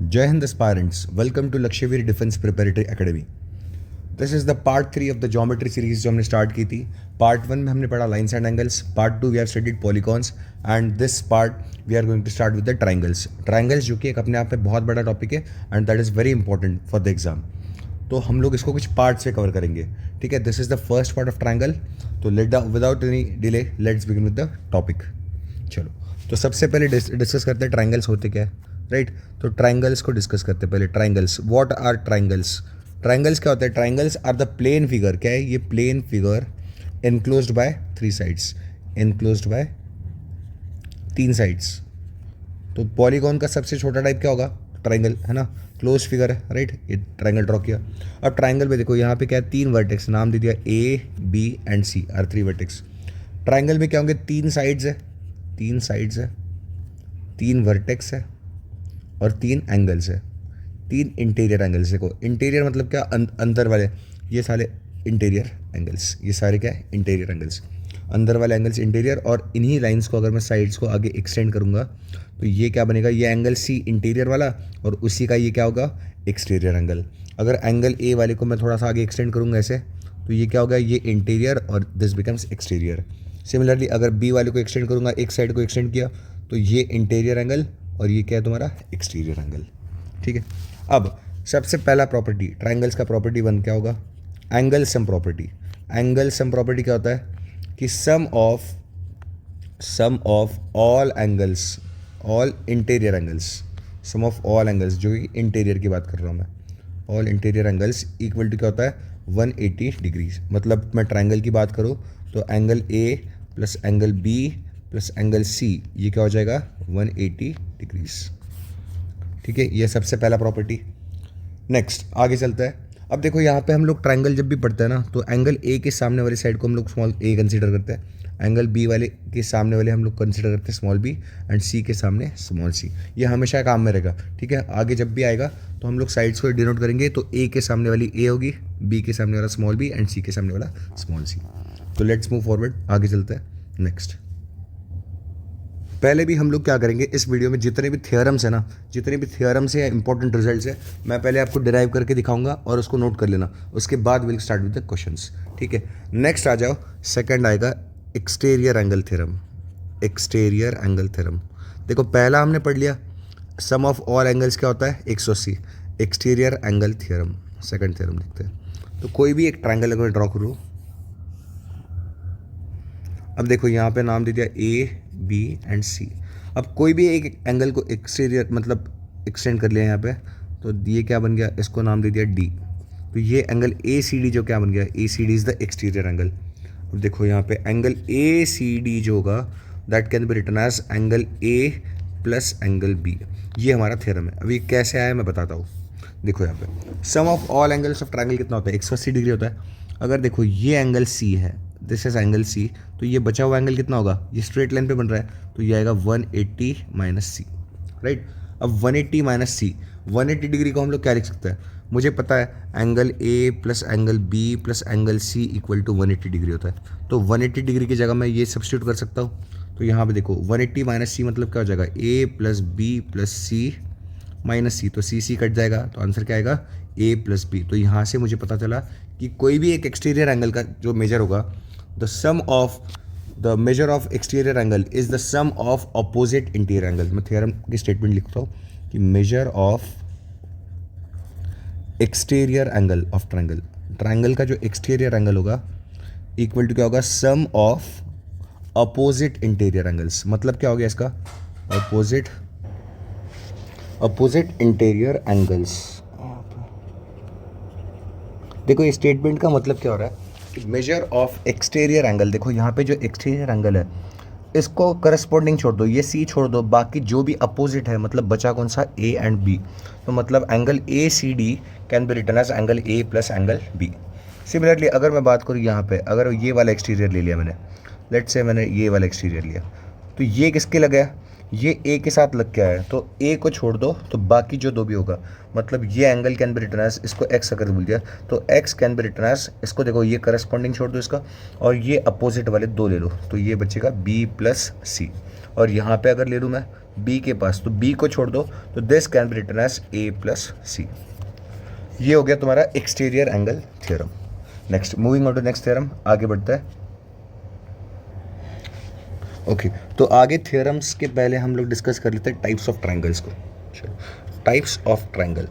Jai Hind aspirants, welcome to Lakshyaveer Defense Preparatory Academy. This is the part 3 of the geometry series जो हमने start की थी. Part 1 में हमने पढ़ा lines and angles, part 2 we have studied polygons and this part we are going to start with the triangles. Triangles जो कि एक अपने आप में बहुत बड़ा टॉपिक है and that is very important for the exam. तो हम लोग इसको कुछ पार्ट्स से कवर करेंगे. ठीक है, this is the first part of triangle. तो without any delay let's begin with the topic. चलो, तो सबसे पहले डिस्कस करते हैं ट्राइंगल्स होते क्या है. राइट, तो ट्राइंगल्स को डिस्कस करते हैं पहले. Triangles, what are triangles? Triangles क्या होता है? Triangles are the plane figure. क्या है ये? Plane figure enclosed by three sides. Enclosed by तीन साइड्स. तो पॉलीगॉन का सबसे छोटा टाइप क्या होगा? ट्राइंगल है ना, क्लोज फिगर है. राइट, ये ट्राइंगल ड्रॉ किया. अब ट्राइंगल में देखो यहाँ पे क्या है? तीन वर्टेक्स, नाम दे दिया A B and C are three vertex. Triangle में क्या होंगे? तीन साइड्स है, तीन साइड्स है, तीन वर्टेक्स है और तीन एंगल्स है. तीन इंटीरियर एंगल्स. देखो इंटीरियर मतलब क्या? अंदर वाले, ये सारे इंटीरियर एंगल्स. ये सारे क्या है? Interior angles. अंदर वाले एंगल्स इंटीरियर. और इन्हीं लाइंस को अगर मैं साइड्स को आगे एक्सटेंड करूँगा तो ये क्या बनेगा? ये एंगल सी इंटीरियर वाला और उसी का ये क्या होगा? Exterior angle. अगर एंगल ए वाले को मैं थोड़ा सा आगे एक्सटेंड करूँगा ऐसे तो ये क्या होगा? ये इंटीरियर और दिस बिकम्स एक्सटीरियर. सिमिलरली अगर बी वाले को एक्सटेंड करूँगा, एक साइड को एक्सटेंड किया तो ये इंटीरियर एंगल और ये क्या है तुम्हारा? Exterior angle. ठीक है, अब सबसे पहला प्रॉपर्टी ट्राइंगल्स का, प्रॉपर्टी वन क्या होगा? Angle sum property. Angle sum property क्या होता है? कि sum of all angles, all interior angles, sum of all angles जो कि इंटीरियर की बात कर रहा हूँ मैं, all interior angles equal to क्या होता है? 180 डिग्रीज. मतलब मैं ट्राइंगल की बात करूँ तो angle A plus angle B plus angle C, ये क्या हो जाएगा? 180 डिग्रीज. ठीक है, ये सबसे पहला प्रॉपर्टी. नेक्स्ट आगे चलता है. अब देखो यहाँ पे हम लोग ट्राइंगल जब भी पढ़ते हैं ना तो एंगल ए के सामने वाली साइड को हम लोग स्मॉल ए कंसीडर करते हैं, एंगल बी वाले के सामने वाले हम लोग कंसीडर करते हैं स्मॉल बी एंड सी के सामने स्मॉल सी. ये हमेशा काम में रहेगा. ठीक है, आगे जब भी आएगा तो हम लोग साइड्स को डिनोट करेंगे. तो ए के सामने वाली ए होगी, बी के सामने वाला स्मॉल बी एंड सी के सामने वाला स्मॉल सी. तो लेट्स मूव फॉरवर्ड, आगे चलते हैं. नेक्स्ट, पहले भी हम लोग क्या करेंगे इस वीडियो में, जितने भी थियोरम्स है ना, जितने भी थियोरम्स है, इंपॉर्टेंट रिजल्ट्स है, मैं पहले आपको डिराइव करके दिखाऊंगा और उसको नोट कर लेना. उसके बाद will start with the questions. ठीक है, नेक्स्ट आ जाओ. सेकंड आएगा exterior angle theorem. Exterior angle theorem देखो पहला हमने पढ़ लिया, सम ऑफ ऑल एंगल्स क्या होता है? 180. Exterior angle theorem second theorem लिखते हैं. तो कोई भी एक ट्राइंगल अगर ड्रॉ करूँ, अब देखो यहाँ पे नाम दे दिया ए बी एंड सी. अब कोई भी एक एंगल को एक्सटीरियर मतलब एक्सटेंड कर लिया यहाँ पे, तो ये क्या बन गया? इसको नाम दे दिया डी. तो ये एंगल ए सी डी जो क्या बन गया? A C D is the exterior angle. अब देखो यहाँ पे एंगल ए सी डी जो होगा that can be written as angle A plus angle B. ये हमारा थ्योरम है. अभी कैसे आया मैं बताता हूँ. देखो यहाँ पे sum of all angles of triangle कितना होता है? 180 डिग्री होता है. अगर देखो ये एंगल सी है, दिस इज एंगल सी, तो ये बचा हुआ एंगल कितना होगा? ये स्ट्रेट लाइन पे बन रहा है तो ये आएगा 180 माइनस सी. राइट, अब 180 माइनस सी, 180 डिग्री को हम लोग क्या लिख सकते हैं? मुझे पता है angle A plus angle B plus angle C equal to 180 degree होता है. तो 180 डिग्री की जगह मैं ये सब्स्टिट्यूट कर सकता हूँ. तो यहाँ पे देखो 180 माइनस सी मतलब क्या हो जाएगा? ए प्लस बी प्लस सी माइनस सी. तो सी सी कट जाएगा तो आंसर क्या आएगा? ए प्लस बी. तो यहाँ से मुझे पता चला कि कोई भी एक एक्सटीरियर एंगल का जो मेजर होगा, the sum of the measure of exterior angle is the sum of opposite interior angle. मैं थ्योरम की स्टेटमेंट लिखता हूँ कि measure of exterior angle of triangle, triangle का जो एक्सटीरियर एंगल होगा इक्वल टू क्या होगा? Sum of opposite interior angles. मतलब क्या हो गया इसका? Opposite interior angles. देखो ये स्टेटमेंट का मतलब क्या हो रहा है? Measure of exterior angle. देखो यहाँ पे जो एक्सटीरियर एंगल है इसको करस्पॉन्डिंग छोड़ दो, ये सी छोड़ दो, बाकी जो भी अपोजिट है मतलब बचा कौन सा? A and B. तो मतलब angle A C D can be written as angle A plus angle B. Similarly अगर मैं बात करूँ यहाँ पे, अगर ये वाला एक्सटीरियर ले लिया मैंने, लेट्स से मैंने ये वाला एक्सटीरियर लिया, तो ये किसके लगा है? ये ए के साथ लग के आया है. तो ए को छोड़ दो तो बाकी जो दो भी होगा, मतलब ये angle can be written as, इसको एक्स अगर बोल दिया तो X can be written as, इसको देखो ये करस्पॉन्डिंग छोड़ दो इसका, और ये अपोजिट वाले दो ले लो तो ये बचेगा बी प्लस सी. और यहाँ पे अगर ले लूँ मैं बी के पास, तो बी को छोड़ दो, तो this can be written as A plus C. ये हो गया तुम्हारा exterior angle theorem. Next, moving on to next theorem, आगे बढ़ता है। ओके, तो आगे थ्योरम्स के पहले हम लोग डिस्कस कर लेते हैं टाइप्स ऑफ ट्रायंगल्स को। चलो, types of triangle,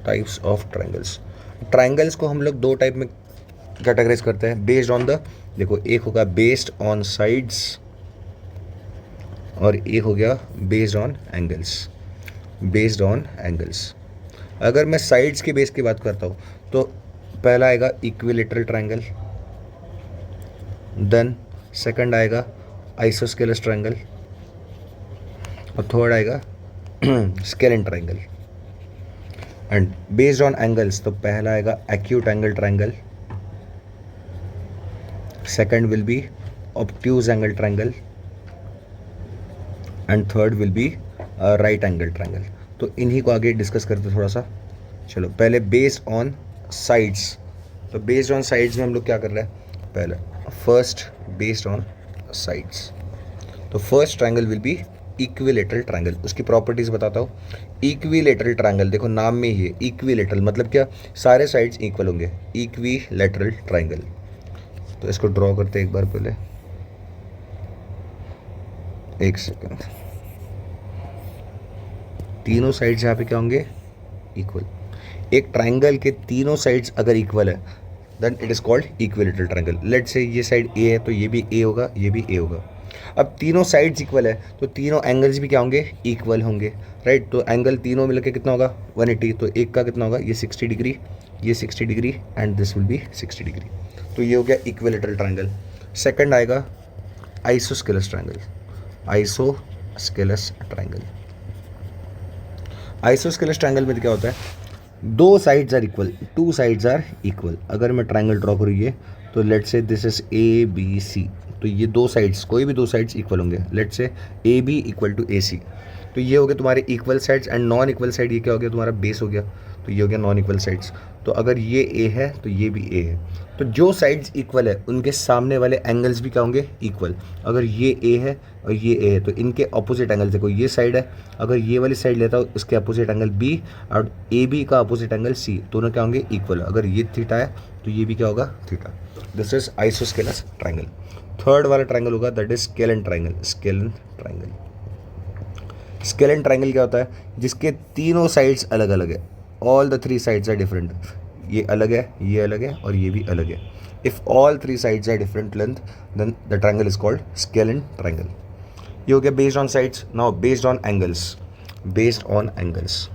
types of triangles. Triangles को हम लोग दो टाइप में कैटेगराइज करते हैं बेस्ड ऑन द, देखो एक होगा बेस्ड ऑन साइड्स और एक हो गया based on angles. Based on angles, अगर मैं साइड्स के बेस की बात करता हूँ तो पहला आएगा इक्विलेटरल ट्रायंगल, देन सेकंड आएगा आइसोस्केलस ट्रायंगल और थर्ड आएगा scalene triangle. And based on angles, तो पहला आएगा acute angle triangle, second will be obtuse angle triangle and third will be right angle triangle. तो इन्हीं को आगे डिस्कस करते हैं थोड़ा सा। चलो, पहले बेस्ड ऑन साइड्स, तो बेस्ड ऑन साइड्स में हम लोग क्या कर रहे हैं, पहले फर्स्ट बेस्ड ऑन साइड्स, तो first triangle will be equilateral triangle. उसकी प्रॉपर्टीज बताता हूँ। इक्विलेटरल ट्रायंगल, देखो नाम में ही है इक्विलेटरल, मतलब क्या, सारे साइड्स इक्वल होंगे, इक्विलेटरल ट्रायंगल। तो इसको ड्रॉ करते हैं एक बार पहले, एक सेकंड। तीनों साइड्स यहाँ पे क्या होंगे, इक्वल। एक ट्रायंगल के तीनों साइड्स अगर इक्वल है then it is called equilateral triangle. Let's say ये साइड ए है तो ये भी ए होगा, ये भी ए होगा। अब तीनों साइड्स इक्वल है तो तीनों एंगल्स भी क्या होंगे, इक्वल होंगे, राइट। तो एंगल तीनों मिलकर कितना होगा, 180। तो एक का कितना होगा, ये 60 डिग्री, ये 60 degree and this will be 60 degree. तो ये हो गया इक्विलेटरल ट्रायंगल। सेकंड आएगा isosceles triangle, isosceles triangle. Isosceles triangle में क्या होता है, दो sides are equal, two sides are equal. अगर मैं ट्रायंगल ड्रॉ करूँ ये, तो let's say this is A B C, तो ये दो साइड्स, कोई भी दो साइड्स इक्वल होंगे। Let's say A B equal to A C, तो ये हो गया तुम्हारे equal sides. And non equal side ये क्या हो गया, तुम्हारा बेस हो गया, तो ये हो गया नॉन इक्वल साइड्स। तो अगर ये ए है तो ये भी ए है, तो जो साइड्स इक्वल है उनके सामने वाले एंगल्स भी क्या होंगे, इक्वल। अगर ये ए है और ये ए है तो इनके अपोजिट एंगल्स, देखो ये साइड है, अगर ये वाली साइड लेता हूँ उसके अपोजिट एंगल बी और ए बी का अपोजिट एंगल सी, दोनों क्या होंगे, इक्वल। अगर ये थीटा है तो ये भी क्या होगा, theta. This is isosceles triangle. Third वाला ट्रायंगल होगा that is scalene triangle, scalene triangle. Scalene triangle क्या होता है, जिसके तीनों साइड्स अलग अलग है, all the three sides are different. ये अलग है, ये अलग है और ये भी अलग है। If all three sides are different length then the triangle is called scalene triangle. ये हो गया based on sides. Now based on angles, based on angles.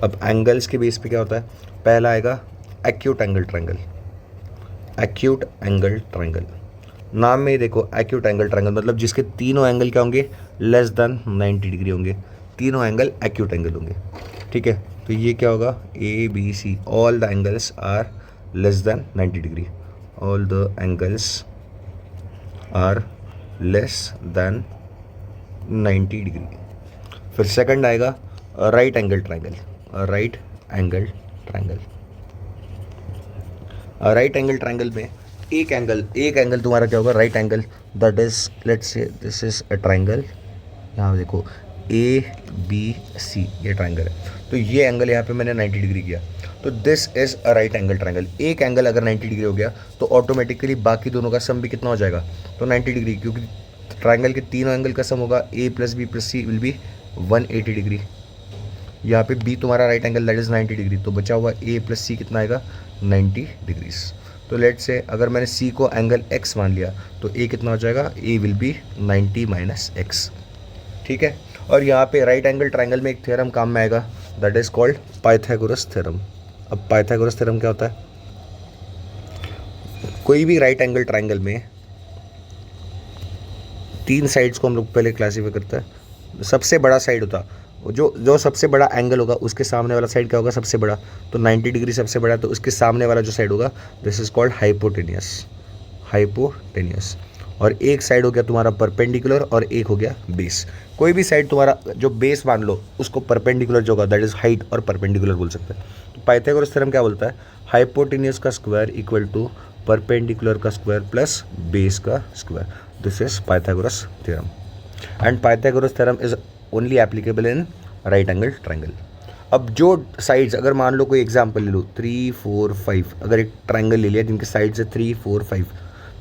अब एंगल्स के बेस पे क्या होता है, पहला आएगा acute angle triangle, acute angle triangle. नाम में ही देखो एक्यूट एंगल ट्रायंगल मतलब जिसके तीनों एंगल क्या होंगे, लेस देन 90 डिग्री होंगे, तीनों एंगल एक्यूट एंगल होंगे, ठीक है। तो ये क्या होगा, A B C, all the angles are less than 90 degree, all the angles are less than 90 degree. फिर सेकंड आएगा right angle triangle, right angle triangle. Right angle triangle में एक एंगल तुम्हारा क्या होगा, right angle, that is let's say this is a triangle. यहाँ देखो A B C, ये ट्रायंगल है, तो ये एंगल यहाँ पे मैंने 90 डिग्री किया, तो this is a right angle triangle. एक एंगल अगर 90 डिग्री हो गया तो ऑटोमेटिकली बाकी दोनों का सम भी कितना हो जाएगा, तो 90 डिग्री, क्योंकि ट्रायंगल के तीनों एंगल का सम होगा A plus B plus C will be 180 degree. यहाँ पे बी तुम्हारा right angle that is 90 degree, तो बचा हुआ ए प्लस सी कितना आएगा, 90 डिग्रीज। तो लेट से अगर मैंने सी को एंगल एक्स मान लिया तो ए कितना हो जाएगा, ए विल बी 90 माइनस एक्स, ठीक है। और यहाँ पे राइट एंगल ट्रायंगल में एक थ्योरम काम में आएगा that is called Pythagoras theorem. अब पाइथागोरस थ्योरम क्या होता है, कोई भी राइट एंगल ट्रायंगल में तीन साइड्स को हम लोग पहले क्लासीफाई करते हैं। सबसे बड़ा साइड होता, जो सबसे बड़ा एंगल होगा उसके सामने वाला साइड क्या होगा, सबसे बड़ा, तो 90 डिग्री सबसे बड़ा, तो उसके सामने वाला जो साइड होगा this is called hypotenuse, hypotenuse. और एक साइड हो गया तुम्हारा परपेंडिकुलर और एक हो गया बेस। कोई भी साइड तुम्हारा जो बेस मान लो उसको परपेंडिकुलर जो होगा दैट इज हाइट और परपेंडिकुलर बोल सकते हैं। तो पाइथागोरस थ्योरम क्या बोलता है, हाइपोटेनियस का स्क्वायर इक्वल टू परपेंडिकुलर का स्क्वायर प्लस बेस का square. This is Pythagoras theorem. And Pythagoras theorem is only applicable in right angle triangle. अब जो साइड्स, अगर मान लो कोई एग्जांपल ले लो 3 4 5, अगर एक ट्रायंगल ले लिया जिनके साइड्स है 3 4 5,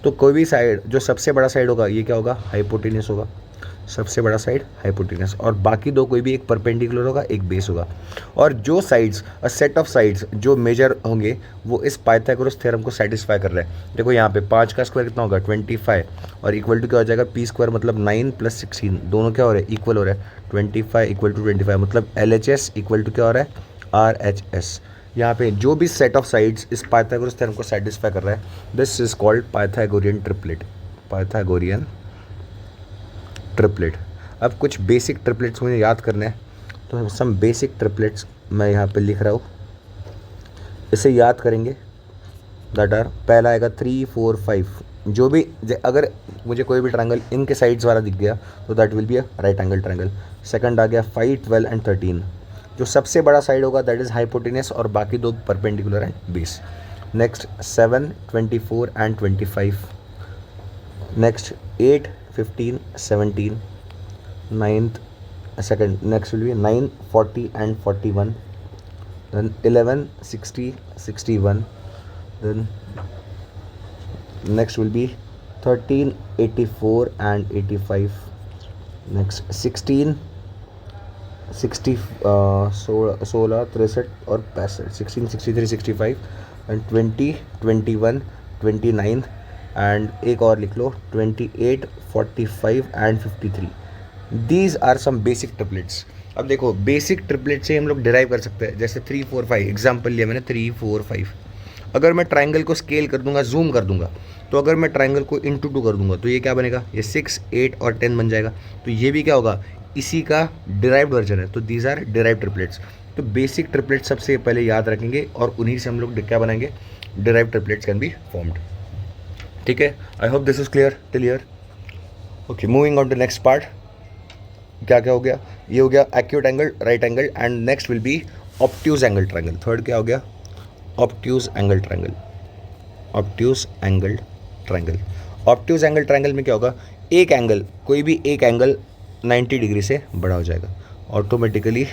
तो कोई भी साइड जो सबसे बड़ा साइड होगा ये क्या होगा, हाइपोटेन्यूस होगा. सबसे बड़ा साइड हाइपोटेन्यूस, और बाकी दो कोई भी एक परपेंडिकुलर होगा एक बेस होगा. और जो sides, a set of sides जो मेजर होंगे वो इस पाइथागोरस थ्योरम को सेटिस्फाई कर रहे हैं. देखो यहाँ पे 5 का स्क्वायर कितना होगा 25, और इक्वल टू क्या हो जाएगा पी स्क्वायर, मतलब 9 + 16, दोनों क्या हो रहे हैं इक्वल हो रहा है. 25 = 25, मतलब LHS इक्वल टू क्या हो रहा है RHS. यहाँ पे जो भी सेट ऑफ साइड्स इस पाइथागोरस थ्योरम को सेटिस्फाई कर रहा है, this is called Pythagorean triplet. Pythagorean triplet. अब कुछ बेसिक ट्रिपलेट्स मुझे याद करने हैं, तो सम बेसिक ट्रिपलेट्स मैं यहाँ पे लिख रहा हूँ. इसे याद करेंगे. दैट आर, पहला आएगा 3 4 5. जो भी अगर मुझे कोई भी ट्रायंगल इनके साइड्स वाला दिख गया तो that will be a right angle triangle. Second आ गया 5 12 एंड 13. जो सबसे बड़ा साइड होगा दैट इज़ हाइपोटेन्यूस, और बाकी दो perpendicular and base. Next 7 24 and 25. Next 8 15 17. Ninth, second, next will be 9 40 and 41. Then 11 60 61. Then next will be 13 84 and 85. Next 16 60 16 63 और 65. 16 63 65 and 20 21 29 and एक और लिख लो 28 45 and 53. These are some basic triplets. अब देखो बेसिक ट्रिपलेट से हम लोग डिराइव कर सकते हैं. जैसे 3 4 5 एग्जाम्पल लिया मैंने 3 4 5. अगर मैं ट्राइंगल को स्केल कर दूंगा, जूम कर दूंगा, तो अगर मैं ट्राइंगल को इंटू 2 कर दूंगा तो ये क्या बनेगा, ये 6 8 और 10 बन जाएगा. तो ये भी क्या होगा, इसी का डिराइव्ड वर्जन है. तो दीज आर डिराइव्ड ट्रिपलेट्स. तो बेसिक ट्रिपलेट सबसे पहले याद रखेंगे और उन्हीं से हम लोग क्या बनाएंगे, derived triplets can be formed. ठीक है, I hope this is clear till here. Okay, moving on to next part. क्या क्या हो गया, ये हो गया acute angle, right angle, and next will be obtuse angle triangle. Third क्या हो गया, obtuse angle triangle. Obtuse angle triangle. Obtuse angle triangle में क्या होगा, एक एंगल, कोई भी एक एंगल 90 डिग्री से बड़ा हो जाएगा, ऑटोमेटिकली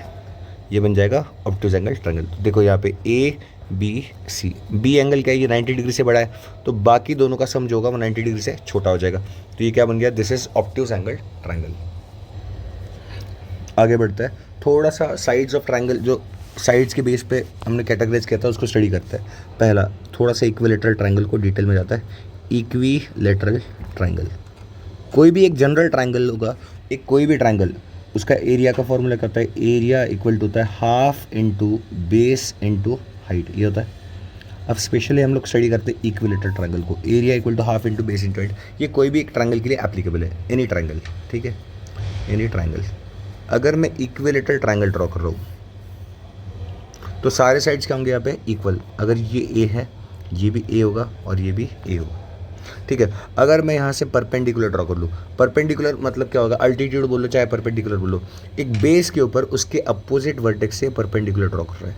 ये बन जाएगा ऑब्ट्यूज एंगल ट्रायंगल. देखो यहाँ पे ABC. बी एंगल क्या है, ये 90 डिग्री से बड़ा है, तो बाकी दोनों का सम जो होगा वो 90 डिग्री से छोटा हो जाएगा. तो ये क्या बन गया, this is obtuse angle triangle. आगे बढ़ता है, थोड़ा सा साइड्स ऑफ ट्रायंगल, जो साइड्स के बेस पे हमने कैटेगराइज किया था उसको स्टडी करता है. पहला थोड़ा सा इक्विलेटरल ट्रायंगल को डिटेल में जाता है. इक्विलेटरल ट्रायंगल, कोई भी एक जनरल ट्रायंगल होगा, एक कोई भी ट्रायंगल, उसका एरिया का फॉर्मूला क्या होता है, एरिया इक्वल टू होता है half into base into height, ये होता है. अब स्पेशली हम लोग स्टडी करते हैं इक्विलेटरल ट्रायंगल को. Area equal to half into base into height, ये कोई भी एक ट्रायंगल के लिए एप्लीकेबल है, एनी ट्रायंगल. ठीक है, एनी ट्रायंगल. अगर मैं इक्विलेटरल ट्रायंगल ड्रॉ कर रहा हूँ तो सारे साइड्स क्या होंगे यहाँ पे इक्वल. अगर ये ए है, ये भी ए होगा और ये भी ए होगा. ठीक है, अगर मैं यहाँ से परपेंडिकुलर ड्रॉ कर लूँ, परपेंडिकुलर मतलब क्या होगा, अल्टीट्यूड बोलो चाहे परपेंडिकुलर बोलो, एक बेस के ऊपर उसके अपोजिट वर्टेक्स से परपेंडिकुलर ड्रॉ कर रहा है,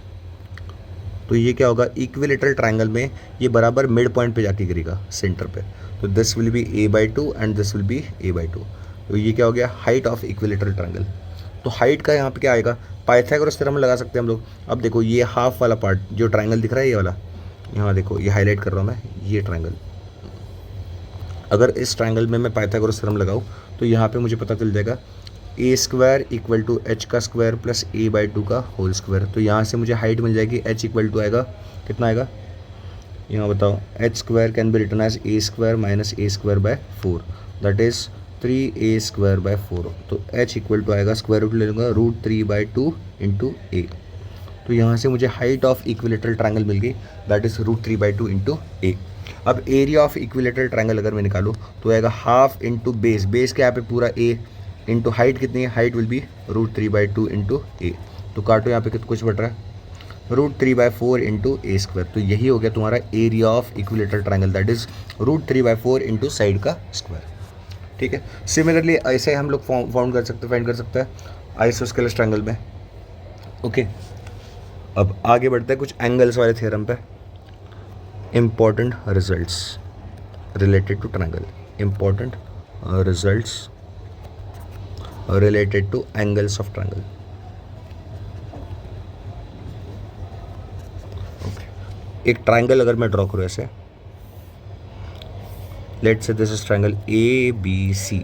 तो ये क्या होगा, इक्विलेटरल ट्रायंगल में ये बराबर मिड पॉइंट पे जाके गिरेगा, सेंटर पे. तो this will B A/2 and this will B A/2. तो ये क्या हो गया, हाइट ऑफ इक्विलेटरल ट्रायंगल. तो हाइट का यहाँ पे क्या आएगा, पाइथागोरस थ्योरम लगा सकते हैं हम लोग. अब देखो ये हाफ वाला पार्ट जो ट्रायंगल दिख रहा है, ये वाला, यहाँ देखो ये हाईलाइट कर रहा हूँ मैं, ये ट्रायंगल. अगर इस ट्रायंगल में मैं पाइथागोरस थ्योरम लगाऊँ तो यहाँ पे मुझे पता चल जाएगा A² इक्वल टू H का स्क्वायर प्लस A/2 का होल स्क्वायर. तो यहाँ से मुझे हाइट मिल जाएगी, H इक्वल टू आएगा, कितना आएगा यहाँ बताओ, H² can be written as A² minus A²/4, that is 3A²/4. तो H इक्वल टू आएगा, स्क्वायर रूट ले लूँगा, √3/2 इंटू A. तो यहाँ से मुझे हाइट ऑफ इक्विलेटरल ट्रायंगल मिल गई, दैट इज़ √3/2 इंटू A. अब एरिया ऑफ इक्विलेटरल ट्रायंगल अगर मैं निकालूँ तो आएगा हाफ इंटू बेस, बेस के यहाँ पे पूरा A इंटू हाइट कितनी है, height will be √3/2 into A. तो काटो यहाँ पे कितना कुछ बट रहा है, √3/4 इंटू A². तो यही हो गया तुम्हारा area of equilateral triangle, that is √3/4 into side का स्क्वायर. ठीक है, सिमिलरली ऐसे हम लोग फाउंड कर सकते, फाइंड कर सकते हैं आइसोस्केलस ट्रायंगल में. ओके, अब आगे बढ़ते हैं कुछ एंगल्स वाले थ्योरम पे. important results related to triangle, important results related to angles of triangle. एक ट्राइंगल अगर मैं ड्रॉ करूँ ऐसे, let's say this is triangle A B C.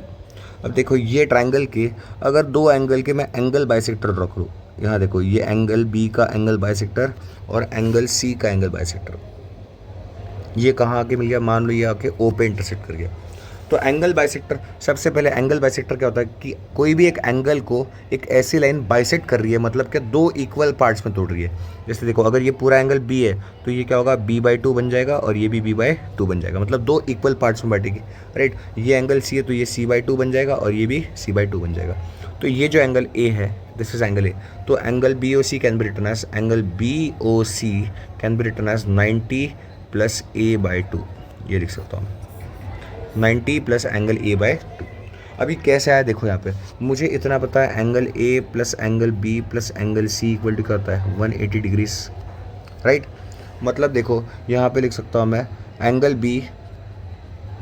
अब देखो ये ट्राइंगल के अगर दो एंगल के मैं एंगल बाइसेक्टर ड्रॉ करूँ, यहाँ देखो ये एंगल बी का एंगल बाइसेक्टर और एंगल सी का एंगल बाइसेक्टर, ये कहाँ आके मिल गया, मान लो ये आके ओ पे इंटरसेक्ट कर गया. तो एंगल बाइसेक्टर, सबसे पहले एंगल बाइसेक्टर क्या होता है कि कोई भी एक एंगल को एक ऐसी लाइन बाइसेक्ट कर रही है, मतलब कि दो इक्वल पार्ट्स में तोड़ रही है. जैसे देखो अगर ये पूरा एंगल बी है तो ये क्या होगा, b/2 बन जाएगा और ये भी b/2 बन जाएगा, मतलब दो इक्वल पार्ट्स में बांटेगी. राइट, ये एंगल सी है तो ये c/2 बन जाएगा और ये भी c/2 बन जाएगा. तो ये जो एंगल ए है, दिस इज एंगल ए, तो angle BOC can be written as, angle BOC can be written as 90 plus a/2. ये लिख सकता हूँ 90 प्लस एंगल a/2. अभी कैसे आया देखो, यहाँ पे मुझे इतना पता है angle A plus angle B plus angle C equal to क्या होता है, 180 डिग्रीज. राइट, मतलब देखो यहाँ पे लिख सकता हूँ मैं angle B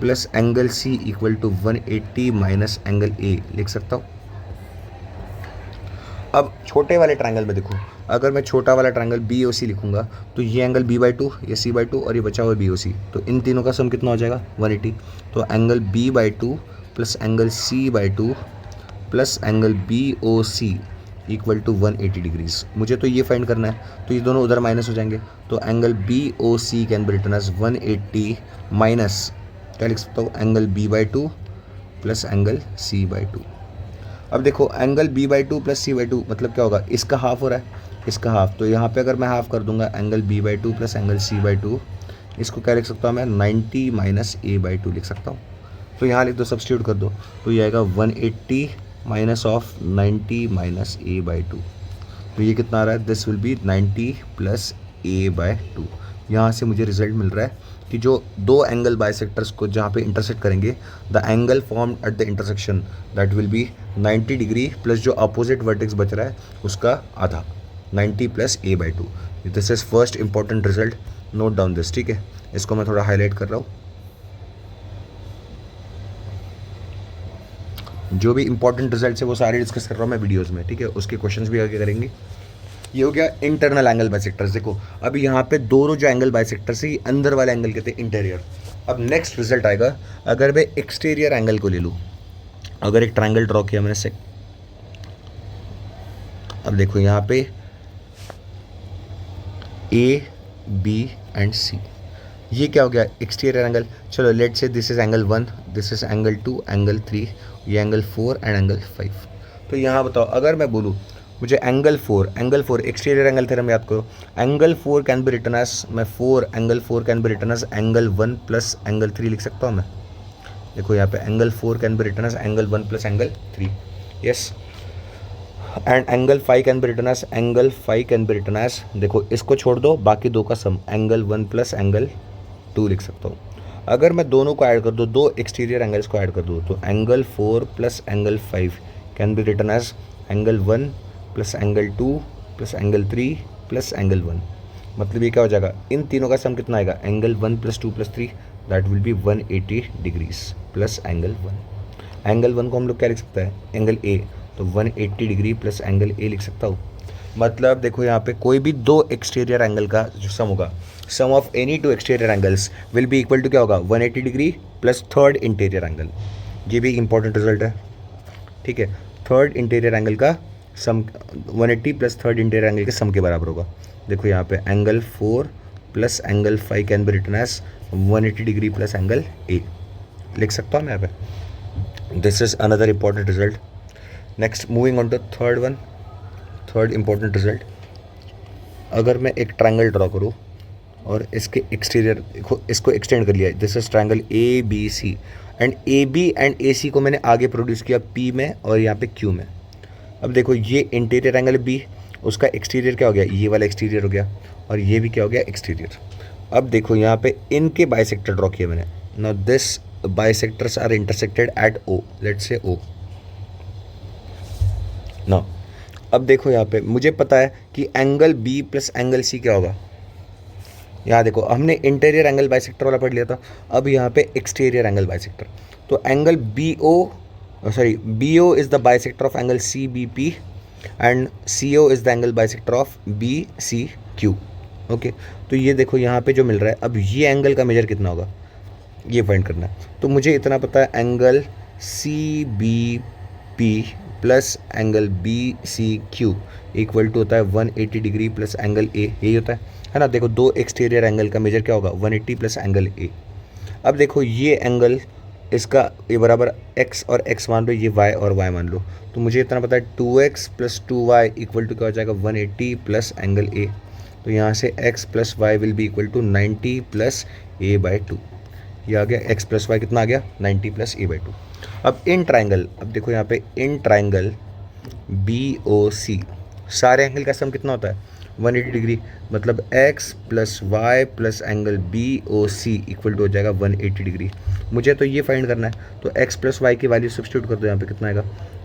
plus angle C equal to 180 minus angle A लिख सकता हूँ. अब छोटे वाले ट्रायंगल में देखो, अगर मैं छोटा वाला ट्रायंगल BOC लिखूंगा तो ये एंगल B/2, ये C/2 और ये बचा हुआ BOC, तो इन तीनों का सम कितना हो जाएगा, 180. तो angle B/2 plus angle C/2 plus angle BOC equal to 180 degrees. मुझे तो ये फाइंड करना है, तो ये दोनों उधर माइनस हो जाएंगे. तो angle BOC can be written as 180 minus क्या लिख सकता हूँ, angle B/2 plus angle C/2. अब देखो एंगल B/2 प्लस C/2 मतलब क्या होगा, इसका हाफ हो रहा है, इसका हाफ. तो यहाँ पे अगर मैं हाफ कर दूंगा angle B/2 plus angle C/2, इसको क्या लिख सकता हूँ मैं, 90 माइनस A/2 लिख सकता हूँ. तो यहाँ लिख दो, सब्स्टिट्यूट कर दो, तो ये आएगा 180 माइनस ऑफ 90 माइनस A/2. तो ये कितना आ रहा है, this will be 90 plus A/2. यहाँ से मुझे रिजल्ट मिल रहा है कि जो दो एंगल बाइसेक्टर्स को जहाँ पे इंटरसेक्ट करेंगे, the angle formed at the intersection that will be 90 degree plus जो अपोजिट वर्टेक्स बच रहा है उसका आधा, 90 plus A/2. This is first important result, note down this. ठीक है, इसको मैं थोड़ा हाईलाइट कर रहा हूँ. जो भी इंपॉर्टेंट रिजल्ट्स है वो सारे डिस्कस कर रहा हूँ मैं वीडियोस में. ठीक है, उसके क्वेश्चंस भी आगे करेंगे. ये हो गया इंटरनल एंगल बाइसेक्टर्स. देखो अभी यहाँ पे दोनों जो एंगल बाइसेक्टर्स है, ये अंदर वाले एंगल कहते हैं इंटीरियर. अब नेक्स्ट रिजल्ट आएगा अगर मैं एक्सटीरियर एंगल को ले लूँ. अगर एक ट्रायंगल ड्रॉ किया मैंने से, अब देखो यहाँ पे A, B एंड C, ये क्या हो गया, एक्सटीरियर एंगल. चलो let's say this is angle 1, this is angle 2, angle 3, ये एंगल 4 एंड एंगल 5. तो यहाँ बताओ अगर मैं बोलूँ मुझे एंगल 4 एक्सटीरियर एंगल थ्योरम याद करो, angle 4 can be written as, मैं angle 4 can be written as angle 1 plus angle 3 लिख सकता हूँ मैं. देखो यहाँ पे angle 4 can be written as angle 1 plus angle 3. Yes, and angle 5 can be written as, angle 5 can be written as, देखो इसको छोड़ दो बाकी दो का सम, एंगल 1 प्लस एंगल 2 लिख सकता हूँ. अगर मैं दोनों को ऐड कर दूँ, दो एक्सटीरियर एंगल्स को ऐड कर दूँ, तो angle 4 plus angle 5 can be written as angle 1 plus angle 2 plus angle 3 plus angle 1. मतलब ये क्या हो जाएगा, इन तीनों का सम कितना आएगा, angle 1 plus 2 plus 3, that will be 180 degrees plus angle 1. Angle 1 को हम लोग क्या लिख सकते हैं, एंगल A, तो 180 डिग्री प्लस एंगल A लिख सकता हूँ. मतलब देखो यहाँ पे कोई भी दो एक्सटीरियर एंगल का जो सम होगा, sum of any two exterior angles will be equal to क्या होगा, 180 degree plus third interior angle. ये भी इंपॉर्टेंट रिजल्ट है. ठीक है, थर्ड इंटीरियर एंगल का sum 180 plus third interior angle के सम के बराबर होगा. देखो यहाँ पे angle 4 plus angle 5 can be written as 180 degree plus angle A लिख सकता हूँ मैं यहाँ पे. This is another important result. Next moving on to third one, third important result. अगर मैं एक ट्रायंगल ड्रॉ करूँ और इसके एक्सटीरियर, इसको एक्सटेंड कर लिया है, this is triangle ABC and AB and AC को मैंने आगे प्रोड्यूस किया P में और यहाँ पे Q में. अब देखो ये इंटीरियर एंगल B, उसका एक्सटीरियर क्या हो गया, ये वाला एक्सटीरियर हो गया, और ये भी क्या हो गया, एक्सटीरियर. अब देखो यहाँ पे इनके बाइसेक्टर ड्रॉ किए मैंने. Now this bisectors are intersected at O, let's say O. Now अब देखो यहाँ पे मुझे पता है कि angle B plus angle C क्या होगा, यहाँ देखो हमने इंटीरियर एंगल बाइसेक्टर वाला पढ़ लिया था, अब यहाँ पे एक्सटीरियर एंगल बाइसेक्टर। तो angle B O is the bisector of angle C B P and C O is the angle bisector of B C Q. Okay, तो ये देखो यहाँ पे जो मिल रहा है, अब ये एंगल का मेजर कितना होगा ये फाइंड करना है। तो मुझे इतना पता है, angle C B P plus angle B C Q equal to होता है 180 डिग्री प्लस एंगल ए, यही होता है ना। देखो दो एक्सटीरियर एंगल का मेजर क्या होगा, 180 प्लस एंगल ए। अब देखो ये एंगल, इसका ये बराबर x और x मान लो, ये y और y मान लो। तो मुझे इतना पता है 2x plus 2y equal to क्या हो जाएगा 180 प्लस एंगल ए। तो यहाँ से x plus Y will be equal to 90 plus A by 2। ये आ गया x प्लस वाई कितना आ गया 90 प्लस ए बाई 2। अब इन ट्राइंगल, अब देखो यहाँ पे इन ट्राइंगल बी ओ सी, सारे एंगल का सम कितना होता है 180 डिग्री, मतलब x plus Y plus angle B O C equal to हो जाएगा 180 डिग्री। मुझे तो ये फाइंड करना है, तो x प्लस वाई की वैल्यू सब्स्टिट्यूट कर दो, यहाँ पे कितना आएगा।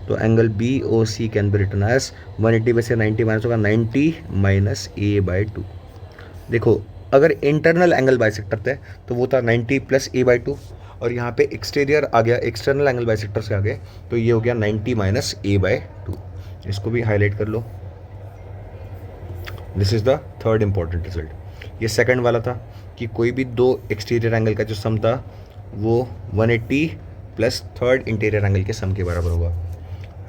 तो angle B O C can be written as 180 में से 90 माइनस होगा 90 माइनस ए बाई 2। देखो अगर इंटरनल एंगल बाइसेक्टर थे तो वो था 90 प्लस ए बाई 2, और यहाँ पे एक्सटीरियर आ गया, एक्सटर्नल एंगल बाइसेक्टर से आ गए, तो ये हो गया 90 माइनस ए बाई 2। इसको भी हाईलाइट कर लो। This is the third important result. ये सेकंड वाला था कि कोई भी दो एक्सटीरियर एंगल का जो सम था वो 180 प्लस थर्ड इंटीरियर एंगल के सम के बराबर होगा,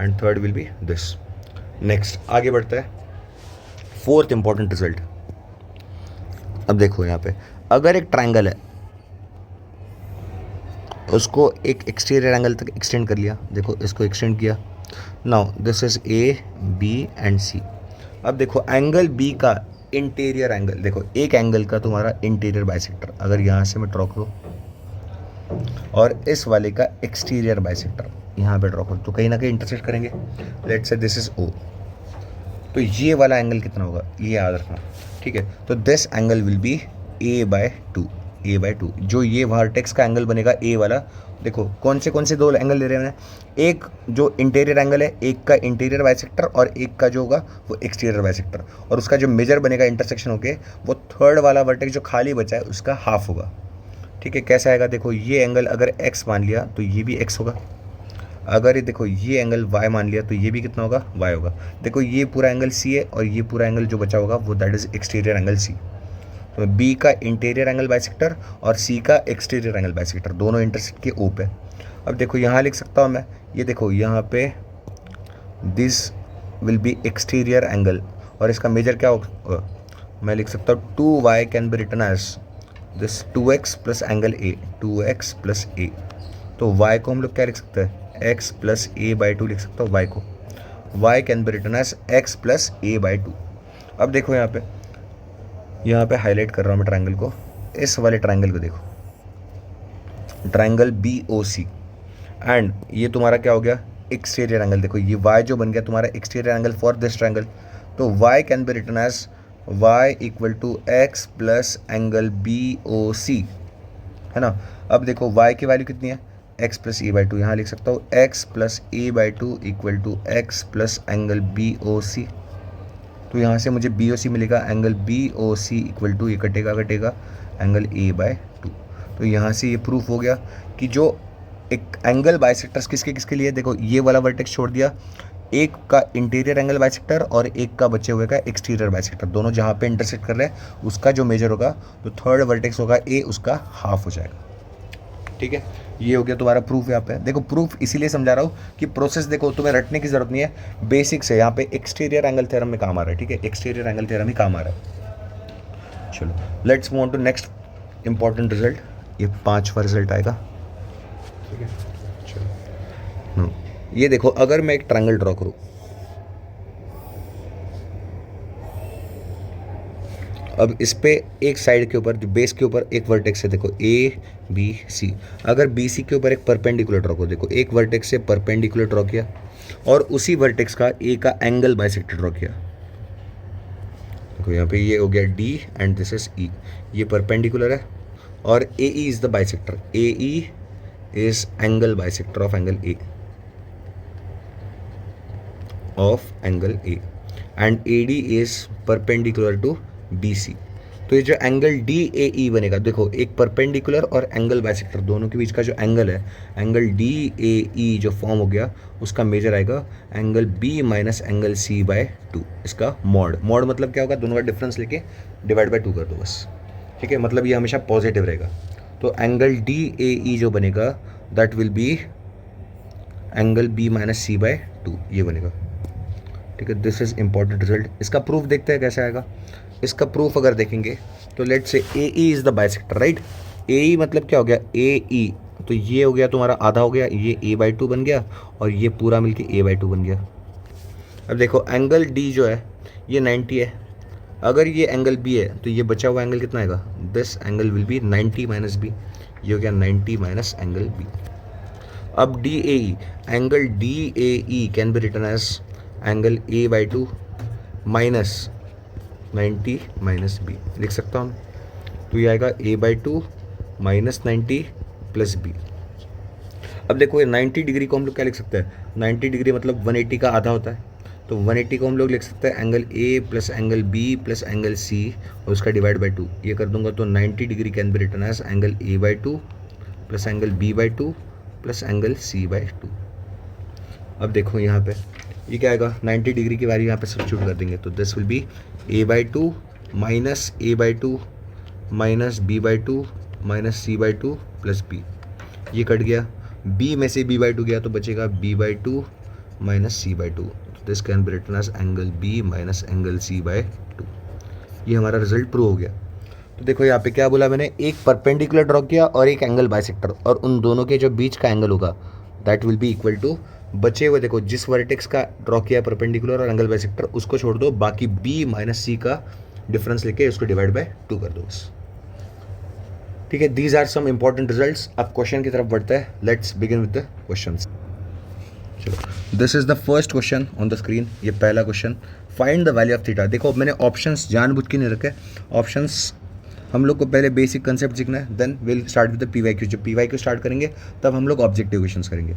and third will be this. Next आगे बढ़ता है, फोर्थ इंपॉर्टेंट रिजल्ट। अब देखो यहाँ पे अगर एक ट्राइंगल है, उसको एक एक्सटीरियर एंगल तक एक्सटेंड कर लिया, देखो इसको एक्सटेंड किया, now this is A B and C. अब देखो एंगल बी का इंटीरियर एंगल, देखो एक एंगल का तुम्हारा इंटीरियर बाइसेक्टर अगर यहाँ से मैं ड्रॉ करूँ, और इस वाले का एक्सटीरियर बाइसेक्टर यहाँ पे ड्रॉ करूँ, तो कहीं ना कहीं इंटरसेक्ट करेंगे। लेट्स से दिस इज ओ, तो ये वाला एंगल कितना होगा ये याद रखना, ठीक है। तो this angle will be A by 2, A by 2। जो ये वर्टेक्स का एंगल बनेगा ए वाला, देखो कौन से दो एंगल ले रहे हैं, एक जो इंटीरियर एंगल है, एक का इंटीरियर बाइसेक्टर और एक का जो होगा वो एक्सटीरियर बाइसेक्टर, और उसका जो मेजर बनेगा इंटरसेक्शन होके, वो थर्ड वाला वर्टेक्स जो खाली बचा है उसका हाफ होगा, ठीक है। कैसा आएगा, देखो ये एंगल अगर x मान लिया तो ये भी x होगा, अगर ये देखो ये एंगल y मान लिया तो ये भी कितना होगा y होगा। देखो ये पूरा एंगल c है और ये पूरा एंगल जो बचा होगा वो that is exterior angle c। तो b का इंटीरियर एंगल बाइसेक्टर और c का एक्सटीरियर एंगल बाइसेक्टर दोनों इंटरसेक्ट के ओ पे। अब देखो यहाँ लिख सकता हूँ मैं, ये देखो यहाँ पे this will B exterior angle, और इसका मेजर क्या होगा, मैं लिख सकता हूँ 2y can be written as this 2x plus angle a, 2x plus a। तो y को हम लोग क्या लिख सकते हैं, x प्लस ए बाई 2 लिख सकता हूँ y को, y can be written as x plus A by 2। अब देखो यहाँ पे हाईलाइट कर रहा हूँ मैं ट्राइंगल को, इस वाले ट्राइंगल को देखो, triangle B O C, and ये तुम्हारा क्या हो गया एक्सटीरियर एंगल। देखो ये y जो बन गया तुम्हारा exterior angle for this triangle, तो y can be written as y equal to x plus angle B O C, है ना। अब देखो y की वैल्यू कितनी है, x प्लस ए बाई 2, यहाँ लिख सकता हूँ x plus A by 2 equal to x plus angle B O C. तो यहाँ से मुझे बी ओ सी मिलेगा, angle B O C equal to ये कटेगा एंगल ए बाई 2। तो यहाँ से ये प्रूफ हो गया कि जो एक एंगल बाइसेक्टर्स किसके किसके लिए, देखो ये वाला वर्टेक्स छोड़ दिया, एक का इंटीरियर एंगल बाइसेक्टर और एक का बचे हुए का एक्सटीरियर बाइसेक्टर, दोनों जहाँ पे इंटरसेक्ट कर रहे हैं उसका जो मेजर होगा, तो थर्ड वर्टेक्स होगा ए, उसका हाफ हो जाएगा, ठीक है। ये हो गया तुम्हारा प्रूफ। यहाँ पे देखो प्रूफ इसीलिए समझा रहा हूँ कि प्रोसेस देखो तुम्हें रटने की जरूरत नहीं है, बेसिक्स है। यहाँ पे एक्सटीरियर एंगल थ्योरम में काम आ रहा है, ठीक है, एक्सटीरियर एंगल थ्योरम ही काम आ रहा है। चलो let's move on to next important result, ये 5वां रिजल्ट आएगा, ठीक है। चलो ये देखो अगर मैं एक ट्रायंगल ड्रॉ करूँ, अब इस पे एक साइड के ऊपर जो बेस के ऊपर एक वर्टेक्स है, देखो ए बी सी, अगर बी सी के ऊपर एक परपेंडिकुलर ड्रॉ करो, देखो एक वर्टेक्स से परपेंडिकुलर ड्रॉ किया और उसी वर्टेक्स का ए का एंगल बाइसेक्टर ड्रॉ किया, देखो यहाँ पे ये हो गया D and this is E, ये परपेंडिकुलर है और A E is the bisector, A E is angle bisector of angle A and AD is perpendicular to BC, तो ये जो एंगल डी ए ई बनेगा, देखो एक परपेंडिकुलर और एंगल बाइसेक्टर दोनों के बीच का जो एंगल है, एंगल डी ए ई जो फॉर्म हो गया उसका मेजर आएगा angle B minus angle C by 2। इसका मॉड, मॉड मतलब क्या होगा, दोनों का डिफरेंस लेके डिवाइड बाय 2 कर दो बस, ठीक है। मतलब ये हमेशा पॉजिटिव रहेगा। तो एंगल डी ए ई जो बनेगा that will be angle B minus C by 2, ये बनेगा, ठीक है। This is important result. इसका प्रूफ देखते हैं कैसे आएगा। इसका प्रूफ अगर देखेंगे तो let's say A E is the bisector, right. A E मतलब क्या हो गया, ए ई, तो ये हो गया तुम्हारा आधा हो गया, ये ए बाई 2 बन गया और ये पूरा मिलके ए बाई 2 बन गया। अब देखो एंगल डी जो है ये 90 है, अगर ये एंगल बी है तो ये बचा हुआ एंगल कितना आएगा, this angle will be 90 minus B, ये हो गया 90 माइनस एंगल बी। अब D A E, angle D A E can be written as angle A by 2 minus 90 minus B, लिख सकता हूँ। तो ये आएगा A by 2 minus 90 plus B. अब देखो ये 90 डिग्री को हम लोग क्या लिख सकते हैं, 90 डिग्री मतलब 180 का आधा होता है, तो 180 को हम लोग लिख सकते हैं angle A plus angle B plus angle C और उसका डिवाइड बाई 2, ये कर दूंगा तो 90 degree can be written as angle A by 2 plus angle B by 2 plus angle C by 2। अब देखो यहाँ पे ये क्या आएगा, 90 डिग्री की वैल्यू यहाँ पे सब्स्टिट्यूट कर देंगे तो this will be A by 2 minus A by 2 minus B by 2 minus C by 2 plus B, ये कट गया, b में से b बाई 2 गया तो बचेगा b by 2 minus C by 2। This can be written as angle b minus angle c by 2। ये हमारा result prove हो गया। तो देखो यहाँ पे क्या बोला मैंने, एक परपेंडिकुलर ड्रॉ किया और एक एंगल बाइसेक्टर, और उन दोनों के जो बीच का एंगल होगा that will be equal to बचे हुए, देखो जिस वर्टेक्स का ड्रॉ किया परपेंडिकुलर और एंगल बाइसेक्टर उसको छोड़ दो, बाकी b माइनस सी का डिफरेंस लेके उसको डिवाइड बाय 2 कर दो बस, ठीक है। These are some important results. अब क्वेश्चन की तरफ बढ़ते हैं, let's begin with the questions. चलो this is the first question on the screen, ये पहला question, find the value of theta. देखो मैंने ऑप्शंस जानबूझ के नहीं रखे, ऑप्शंस हम लोग को पहले बेसिक कंसेप्ट सीखना है, then will start with the P Y Q. जब पी वाई क्यू स्टार्ट करेंगे तब हम लोग ऑब्जेक्टिव क्वेश्चंस करेंगे,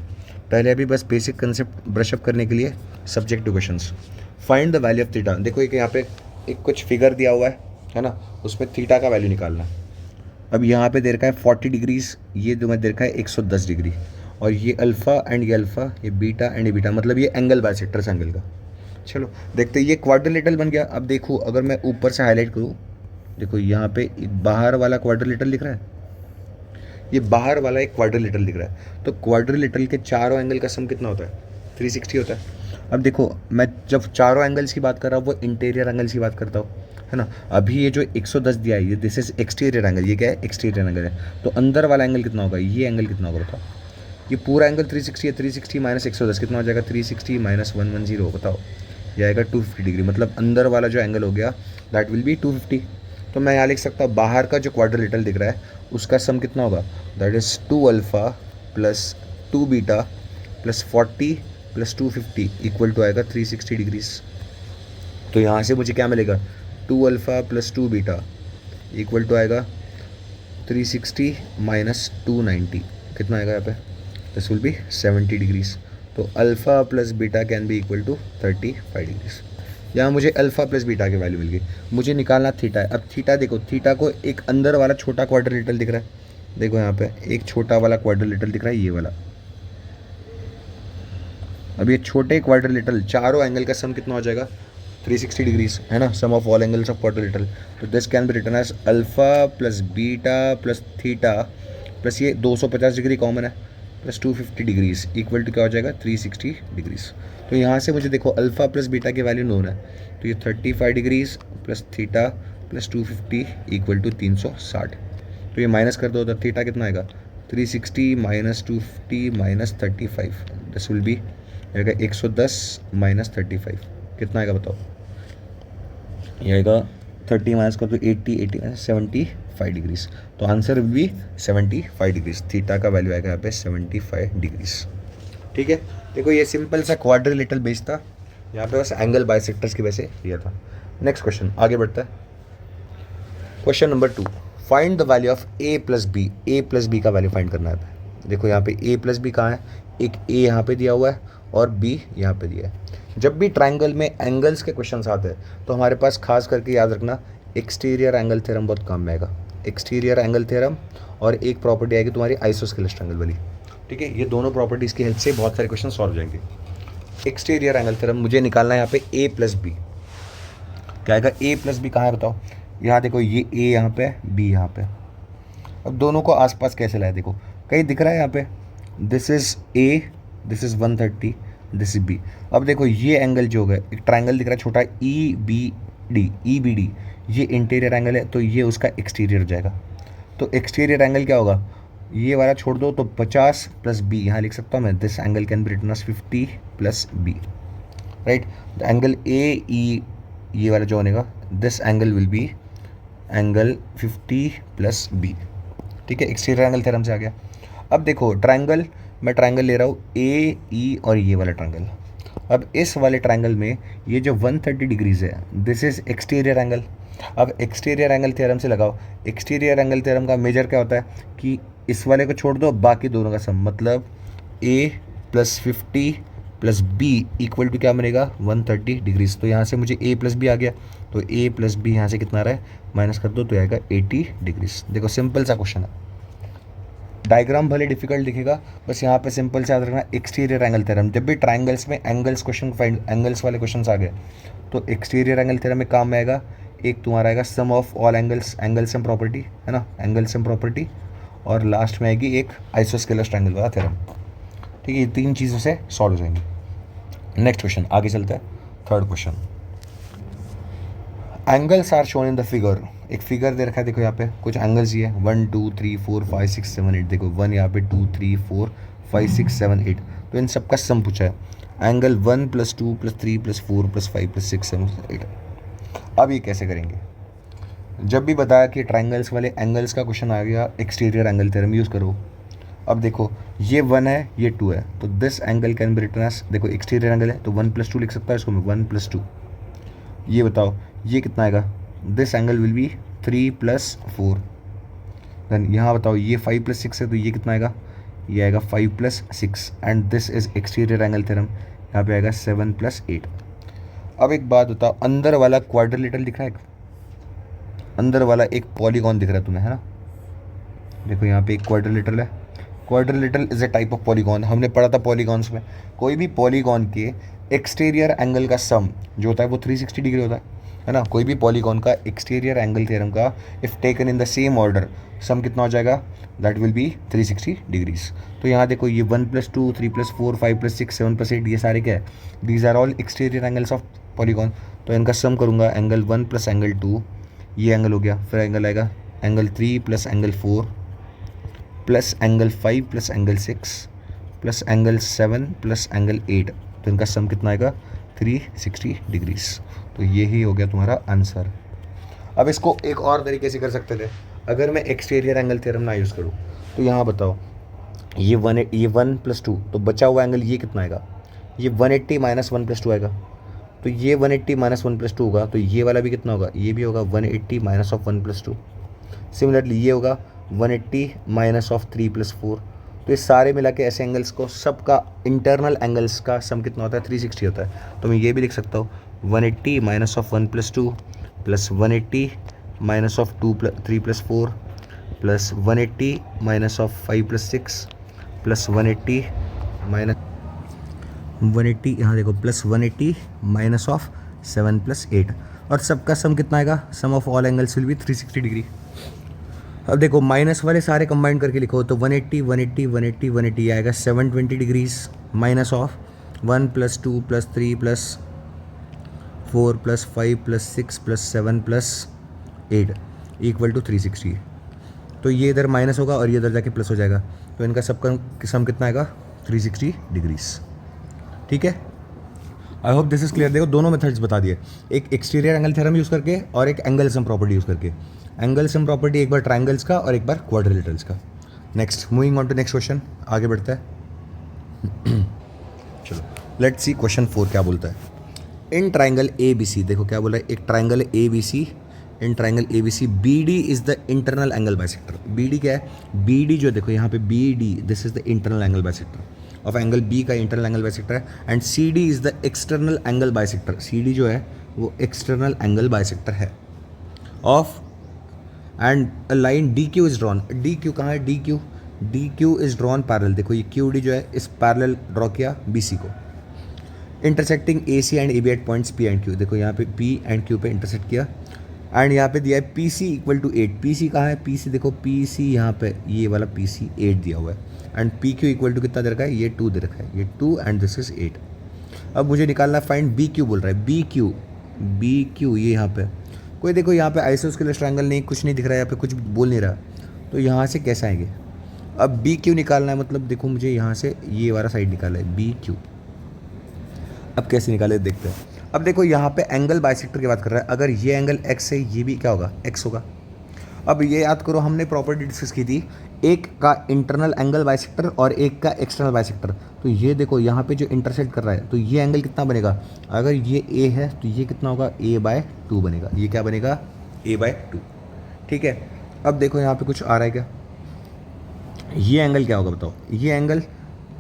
पहले अभी बस बेसिक कंसेप्ट ब्रशअप करने के लिए subjective questions. Find the value of theta, देखो एक यहाँ पे एक कुछ फिगर दिया हुआ है ना, उसमें थीटा का वैल्यू निकालना है। अब यहाँ पे दे रखा है 40 डिग्रीज, ये जो मैं दे रखा है 110 डिग्री, और ये अल्फ़ा एंड ये अल्फ़ा, ये बीटा एंड ये बीटा, मतलब ये एंगल बाइसेक्टर्स एंगल का। चलो देखते हैं, ये क्वाड्रिलेटरल बन गया। अब देखो अगर मैं ऊपर से हाईलाइट करूँ, देखो यहाँ पे एक बाहर वाला क्वाड्रिलेटरल दिख रहा है, ये बाहर वाला एक क्वाड्रिलेटरल दिख रहा है, तो क्वाड्रिलेटरल के चारों एंगल का सम कितना होता है, 360 होता है। अब देखो मैं जब चारों एंगल्स की बात कर रहा हूँ वो इंटीरियर एंगल्स की बात करता हूँ, है ना। अभी ये जो 110 दिया है ये दिस इज एक्सटीरियर एंगल, ये क्या है, एक्सटीरियर एंगल है, तो अंदर वाला एंगल कितना होगा, ये एंगल कितना होगा बताओ। ये पूरा एंगल 360 है, 360 माइनस 110 कितना हो जाएगा, 360 माइनस 110 बताओ, ये आएगा 250 डिग्री, मतलब अंदर वाला जो एंगल हो गया दैट विल बी 250। तो मैं यहाँ लिख सकता हूँ बाहर का जो क्वाड्रिलेटरल दिख रहा है उसका सम कितना होगा, that is 2 alpha plus 2 beta plus 40 plus 250 equal to आएगा 360 डिग्रीज। तो यहाँ से मुझे क्या मिलेगा, 2 alpha plus 2 beta equal to आएगा 360 माइनस 290, कितना आएगा यहाँ पे, दिस विल बी 70 डिग्रीज। तो alpha plus beta can be equal to 35 degrees. यहाँ मुझे अल्फ़ा प्लस बीटा की वैल्यू मिल गई, मुझे निकालना थीटा है। अब थीटा देखो, थीटा को एक अंदर वाला छोटा क्वाड्रिलेटरल दिख रहा है, देखो यहाँ पे एक छोटा वाला क्वाड्रिलेटरल दिख रहा है, ये वाला। अब ये छोटे क्वाड्रिलेटरल चारों एंगल का सम कितना हो जाएगा, 360 डिग्रीज, है ना, sum of all angles of quadrilateral. तो this can be written as alpha plus beta plus theta plus ये 250 डिग्री कॉमन है प्लस 250 डिग्रीज इक्वल टू क्या हो जाएगा, 360 डिग्रीज। तो यहाँ से मुझे देखो अल्फ़ा प्लस बीटा की वैल्यू नोन है, तो ये 35 degrees plus theta plus 250 equal to 360। तो ये माइनस कर दो, तो थीटा कितना आएगा, 360 minus 250 minus 35, this will B आएगा 110 माइनस 35, कितना आएगा बताओ, ये आएगा 30 माइनस कर दो 80 माइनस 75 डिग्रीज। तो answer will be 75 degrees, theta का वैल्यू आएगा यहाँ पे 75 डिग्रीज, ठीक है। देखो ये सिंपल सा क्वाड्रिलेटरल बेस था, यहाँ पे बस एंगल बाइसेक्टर्स की वजह से दिया था। नेक्स्ट क्वेश्चन आगे बढ़ता है, question number 2, find the value of A plus B. A plus B का वैल्यू फाइंड करना है। देखो यहाँ पे ए प्लस बी कहाँ है, एक ए यहाँ पे दिया हुआ है और बी यहाँ पे दिया है। जब भी ट्राइंगल में एंगल्स के क्वेश्चंस आते हैं तो हमारे पास खास करके याद रखना एक्सटीरियर एंगल थ्योरम बहुत काम में आएगा, एक्सटीरियर एंगल थ्योरम, और एक प्रॉपर्टी आएगी तुम्हारी आइसोस्केलेस ट्रायंगल वाली, ठीक है। ये दोनों प्रॉपर्टीज़ की हेल्प से बहुत सारे क्वेश्चन सॉल्व हो जाएंगे। एक्सटीरियर एंगल थ्योरम मुझे निकालना है यहाँ पे a प्लस बी, क्या आएगा a प्लस बी कहाँ है बताओ, यहाँ देखो ये a यहाँ पे b यहाँ पे, अब दोनों को आसपास कैसे लाए, देखो कहीं दिख रहा है यहाँ पे, this is a, this is 130, this is b। अब देखो ये एंगल जो है, एक ट्राइंगल दिख रहा है छोटा ई बी डी, ये इंटीरियर एंगल है, तो ये उसका एक्सटीरियर हो जाएगा। तो एक्सटीरियर एंगल क्या होगा, ये वाला छोड़ दो तो 50 प्लस बी, यहाँ लिख सकता हूँ मैं, this angle can be written as 50 plus B, right. The angle A E, ये वाला जो बनेगा, this angle will be angle 50 plus B, ठीक है। एक्सटीरियर एंगल थ्योरम से आ गया। अब देखो ट्राइंगल, मैं ट्राइंगल ले रहा हूँ ए ई और ये वाला ट्राइंगल। अब इस वाले ट्राइंगल में ये जो 130 डिग्रीज है, दिस इज एक्सटीरियर एंगल। अब एक्सटीरियर एंगल थ्योरम से लगाओ, एक्सटीरियर एंगल थ्योरम का मेजर क्या होता है कि इस वाले को छोड़ दो, बाकी दोनों का सम, मतलब a plus 50 plus B equal to क्या बनेगा 130 डिग्रीज। तो यहाँ से मुझे a प्लस बी आ गया, तो a प्लस बी यहाँ से कितना आ रहा है, माइनस कर दो तो आएगा 80 डिग्रीज। देखो सिंपल सा क्वेश्चन है, डायग्राम भले डिफिकल्ट दिखेगा, बस यहाँ पे सिंपल से याद रखना एक्सटीरियर एंगल थ्योरम। जब भी ट्राइंगल्स में एंगल्स क्वेश्चन फाइंड, एंगल्स वाले क्वेश्चंस आ गए तो एक्सटीरियर एंगल थ्योरम में काम में आएगा। एक तुम्हारा आएगा sum of all angles, angle sum property है ना, एंगल सम प्रॉपर्टी, और लास्ट में आएगी एक आइसोस्केलस ट्रायंगल वाला थ्योरम, ठीक है। ये तीन चीज़ों से सॉल्व हो जाएंगे। नेक्स्ट क्वेश्चन आगे चलता है, third question. Angles are shown in the figure, एक फिगर दे रखा है, देखो यहाँ पे कुछ एंगल्स ये है 1 2 3 4 5 6 7 8, देखो 1 यहाँ पे 2 3 4 5 6 7 8, तो इन सब का सम पूछा है। Angle 1 plus 2 plus 3 plus 4 plus 5 plus 6 7 8। अब ये कैसे करेंगे, जब भी बताया कि ट्राइंगल्स वाले एंगल्स का क्वेश्चन आ गया, एक्सटीरियर एंगल थ्योरम यूज़ करो। अब देखो ये 1 है, ये 2 है, तो this angle can be written as, देखो एक्सटीरियर एंगल है तो 1 प्लस 2 लिख सकता है इसको मैं, 1 प्लस 2। ये बताओ ये कितना आएगा, this angle will be 3 plus 4। Then यहाँ बताओ ये 5 प्लस 6 है, तो ये कितना आएगा, ये आएगा 5 plus 6, and this is exterior angle theorem, यहाँ पे आएगा 7 प्लस 8। अब एक बात बताओ, अंदर वाला क्वाड्रिलेटरल दिख रहा है, अंदर वाला एक पॉलीगॉन दिख रहा है तुम्हें, है ना, देखो यहाँ पे एक क्वाड्रिलेटरल है। Quadrilateral is a type of polygon, हमने पढ़ा था पॉलीगॉन्स में, कोई भी पॉलीगॉन के एक्सटीरियर एंगल का सम जो होता है वो 360 डिग्री होता है ना। कोई भी पॉलीगॉन का एक्सटीरियर एंगल थ्योरम का if taken in the same order sum कितना हो जाएगा, दैट विल बी 360 डिग्रीज। तो यहाँ देखो ये 1 प्लस 2 3 प्लस 4 5 प्लस 6 7 प्लस 8, ये सारे क्या है, these are all exterior angles of polygon. तो इनका सम करूँगा, एंगल 1 प्लस एंगल 2, ये एंगल हो गया, फिर एंगल आएगा angle 3 plus angle 4 plus angle 5 plus angle 6 plus angle 7 plus angle 8, तो इनका सम कितना आएगा 360 डिग्रीज। तो यही हो गया तुम्हारा आंसर। अब इसको एक और तरीके से कर सकते थे, अगर मैं एक्सटीरियर एंगल थ्योरम ना यूज़ करूँ तो यहाँ बताओ ये 1 प्लस 2, तो बचा हुआ एंगल ये कितना आएगा, ये 180 माइनस 1 प्लस 2 आएगा, तो ये 180 माइनस 1 प्लस 2 होगा, तो ये वाला भी कितना होगा, ये भी होगा 180 माइनस ऑफ 1 प्लस 2। सिमिलरली ये होगा 180 माइनस ऑफ 3 प्लस 4। तो ये सारे मिला के ऐसे एंगल्स को, सबका इंटरनल एंगल्स का सम कितना होता है 360 होता है। तो मैं ये भी लिख सकता हूँ 180 minus of 1 plus 2 plus 180 minus of 3 plus 4 plus 180 minus of 5 plus 6 plus 180 minus 180, यहाँ देखो प्लस 180 माइनस ऑफ 7 प्लस 8, और सबका सम कितना आएगा, sum of all angles will be 360 degree. अब देखो माइनस वाले सारे कंबाइन करके लिखो, तो 180 180 180 180 आएगा 720 डिग्रीज, minus of 1 plus 2 plus 3 plus 4 plus 5 plus 6 plus 7 plus 8 equal to 360। तो ये इधर माइनस होगा और ये इधर जाके प्लस हो जाएगा, तो इनका सबका सम कितना आएगा 360 डिग्रीज, ठीक है। I hope this is clear. देखो दोनों मेथड्स बता दिए, एक एक्सटीरियर एंगल थ्योरम यूज़ करके और एक एंगल सम प्रॉपर्टी यूज़ करके। एंगल सम प्रॉपर्टी एक बार ट्राइंगल्स का और एक बार क्वाड्रिलेटरल्स का। Next moving on to next question, आगे बढ़ता है। चलो लेट्स सी क्वेश्चन 4 क्या बोलता है। इन ट्राइंगल ए बी सी, देखो क्या बोला है, एक triangle A B C, in triangle A B C B D is the internal angle bisector. B D क्या है, बी डी जो देखो यहाँ पे B D, this is the internal angle bisector of angle B का internal angle bisector है, and C D is the external angle bisector. C D जो है वो एक्सटर्नल एंगल बाइसेक्टर है। Of and a line D Q is drawn. D Q कहाँ है? D Q is drawn parallel. देखो ये Q D जो है इस पैरेलल ड्रॉ किया बी सी को। Intersecting A C and A B at points P and Q. देखो यहाँ पे पी एंड क्यू पे इंटरसेक्ट किया एंड यहाँ पे दिया है P C equal to 8। P C कहाँ है? पी सी देखो पी सी यहाँ पे ये वाला पी सी 8 दिया हुआ है and P Q equal to कितना दे रखा है? ये 2 दे रखा है, ये 2 एंड दिस इज 8। अब मुझे निकालना फाइंड बी क्यू बोल रहा है। बी क्यू ये यहाँ पे कोई देखो यहाँ पे आइसोस्केलेस ट्रायंगल नहीं, कुछ नहीं दिख रहा है, यहाँ पे कुछ बोल नहीं रहा, तो यहाँ से कैसे आएंगे? अब बी क्यू निकालना है, मतलब देखो मुझे यहाँ से ये वाला साइड निकाला है बी क्यू। अब कैसे निकाले देखते हैं। अब देखो यहाँ पे एंगल बाइसेक्टर की बात कर रहा है, अगर ये एंगल एक्स है ये भी क्या होगा? एक्स होगा। अब ये याद करो हमने प्रॉपर्टी डिस्कस की थी, एक का इंटरनल एंगल बाइसेक्टर और एक का एक्सटर्नल बाइसेक्टर। तो ये देखो यहाँ पे जो इंटरसेक्ट कर रहा है तो ये एंगल कितना बनेगा? अगर ये ए है तो ये कितना होगा? a/2 बनेगा। ये क्या बनेगा? a/2। ठीक है। अब देखो यहाँ पे कुछ आ रहा है क्या? ये एंगल क्या होगा बताओ? ये एंगल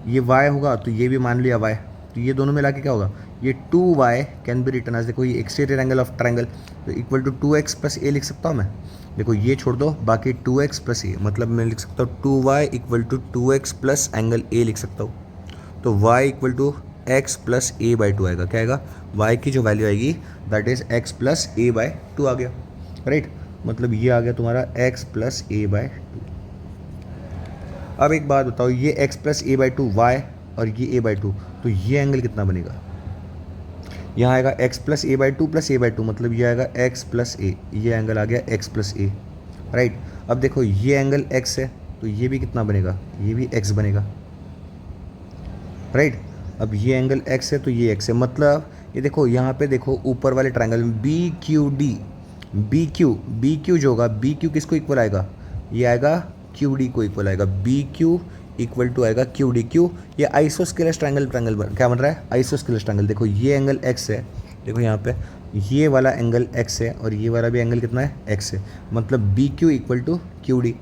ये y होगा तो ये भी मान लिया y, तो ये दोनों मिला के क्या होगा? ये 2y can be written as, देखो ये एक्सटीरियर एंगल ऑफ ट्रायंगल तो इक्वल टू 2x प्लस ए लिख सकता हूँ मैं। देखो ये छोड़ दो, बाकी 2x प्लस ए, मतलब मैं लिख सकता हूँ 2y equal to 2x plus angle A लिख सकता हूँ। तो y equal to x plus a/2 आएगा। क्या आएगा? y की जो वैल्यू आएगी that is x plus a/2 आ गया, राइट। मतलब ये आ गया तुम्हारा x प्लस a/2। अब एक बात बताओ, ये x प्लस a/2 y और ये a/2, तो ये एंगल कितना बनेगा? यहाँ आएगा x प्लस a/2 मतलब ये आएगा x प्लस a, ये एंगल आ गया x प्लस a, राइट। अब देखो ये एंगल x है तो ये भी कितना बनेगा? ये भी x बनेगा, राइट। अब ये एंगल x है तो ये x है, मतलब ये देखो यहाँ पे देखो ऊपर वाले ट्रायंगल में बी क्यू जो होगा, बी क्यू किसको इक्वल आएगा? ये आएगा क्यू डी को इक्वल आएगा। बी क्यू इक्वल टू आएगा क्यू डी। क्यू ये आइसोस्केलेस ट्रायंगल क्या बन रहा है? Isosceles triangle. देखो ये एंगल x है, देखो यहाँ पे ये वाला एंगल x है और ये वाला भी एंगल कितना है? x है, मतलब B Q equal to Q D.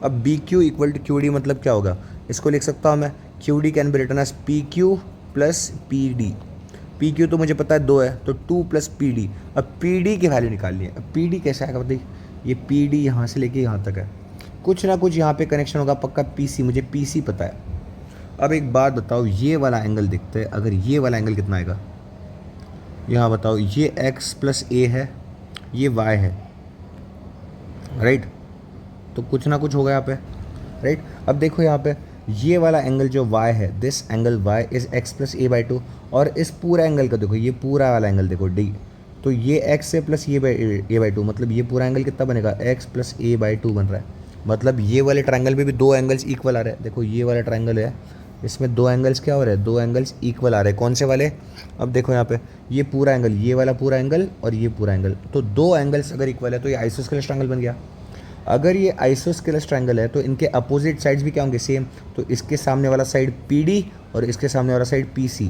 अब B Q equal to Q D मतलब क्या होगा? इसको लिख सकता हूँ मैं Q D can be written as P Q plus P D. P Q तो मुझे पता है 2 है तो 2 प्लस पी डी। अब पी डी की वैल्यू निकालनी है। अब पी डी कैसे आएगा बताइए? ये पी डी यहाँ से लेके यहाँ तक है, कुछ ना कुछ यहाँ पे कनेक्शन होगा पक्का। पीसी, मुझे पीसी पता है। अब एक बात बताओ, ये वाला एंगल देखते हैं, अगर ये वाला एंगल कितना आएगा? यहाँ बताओ, ये x प्लस ए है, ये y है, राइट। तो कुछ ना कुछ होगा यहाँ पे, राइट। अब देखो यहाँ पे ये वाला एंगल जो y है, this angle y is x plus a/2 और इस पूरा एंगल का देखो, ये पूरा वाला एंगल देखो d, तो ये x है प्लस a/2 मतलब ये पूरा एंगल कितना बनेगा? x प्लस a/2 बन रहा है। मतलब ये वाले ट्रायंगल में भी 2 एंगल्स इक्वल आ रहे हैं। देखो ये वाला ट्रायंगल है, इसमें 2 एंगल्स क्या हो रहे हैं? 2 एंगल्स इक्वल आ रहे हैं। कौन से वाले? अब देखो यहाँ पे ये पूरा एंगल, ये वाला पूरा एंगल और ये पूरा एंगल, तो 2 एंगल्स अगर इक्वल है तो ये आइसोस्केलेस ट्रायंगल बन गया। अगर ये आइसोस्केलेस ट्रायंगल है तो इनके अपोजिट साइड्स भी क्या होंगे? सेम। तो इसके सामने वाला साइड PD और इसके सामने वाला साइड PC।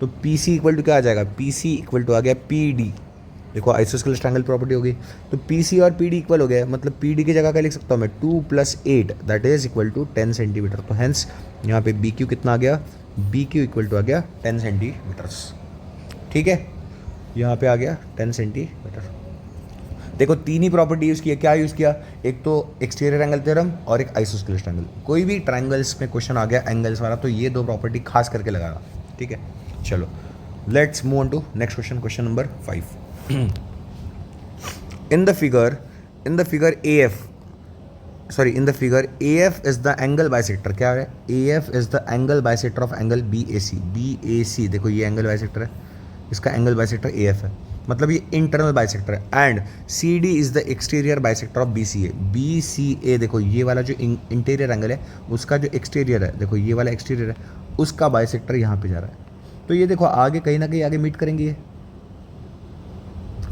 तो PC इक्वल टू क्या आ जाएगा? PC इक्वल टू आ गया PD। देखो आइसोस्केलेस ट्रायंगल प्रॉपर्टी हो गई, तो PC और PD इक्वल हो गया, मतलब PD की जगह क्या लिख सकता हूँ मैं? 2 + 8 that is equal to 10 centimetre. तो हेंस यहाँ पे BQ कितना आ गया? BQ इक्वल टू आ गया 10 सेंटीमीटर्स। ठीक है, यहाँ पे आ गया 10 सेंटीमीटर। देखो 3 ही प्रॉपर्टी यूज़ किया। क्या यूज़ किया? एक तो एक्सटीरियर एंगल थ्योरम और एक आइसोस्केलेस ट्रायंगल। कोई भी ट्रायंगल्स में क्वेश्चन आ गया एंगल्स वाला तो ये 2 प्रॉपर्टी खास करके लगाना। ठीक है, चलो let's move on to next question, question number 5। in the figure AF is the angle bisector। क्या है? AF is the angle bisector of angle BAC। देखो ये एंगल बाइसेक्टर है, इसका एंगल बाइसेक्टर AF है, मतलब ये इंटरनल बाइसेक्टर है। And CD is the exterior bisector of BCA। देखो ये वाला जो इंटीरियर एंगल है उसका जो एक्सटीरियर है, देखो ये वाला एक्सटीरियर है, उसका बाइसेक्टर यहाँ पे जा रहा है। तो ये देखो आगे कहीं ना कहीं आगे मीट करेंगे ये,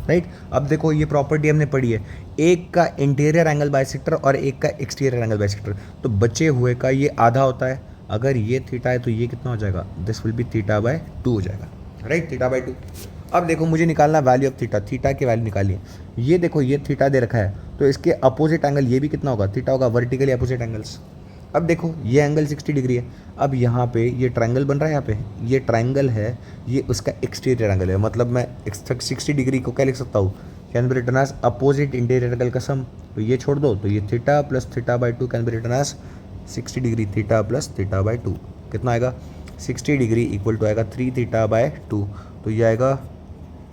राइट। अब देखो ये प्रॉपर्टी हमने पढ़ी है, एक का इंटीरियर एंगल बाइसेक्टर और एक का एक्सटीरियर एंगल बाइसेक्टर, तो बचे हुए का ये आधा होता है। अगर ये थीटा है तो ये कितना हो जाएगा? दिस विल बी θ/2 हो जाएगा, राइट, θ/2। अब देखो मुझे निकालना वैल्यू ऑफ थीटा की वैल्यू निकालिए। ये देखो ये थीटा दे रखा है तो इसके अपोजिट एंगल ये भी कितना होगा? थीटा होगा, वर्टिकली अपोजिट एंगल्स। अब देखो ये एंगल 60 डिग्री है। अब यहाँ पे ये ट्रायंगल बन रहा है, यहाँ पे ये ट्रायंगल है, ये उसका एक्सटीरियर एंगल है, मतलब मैं 60 डिग्री को क्या लिख सकता हूँ? Can be written as opposite interior angle का सम, तो ये छोड़ दो तो ये theta plus theta by two can be written as 60 degree theta plus theta by two, कितना आएगा 60 डिग्री इक्वल टू आएगा 3 थीटा बाय 2, तो ये आएगा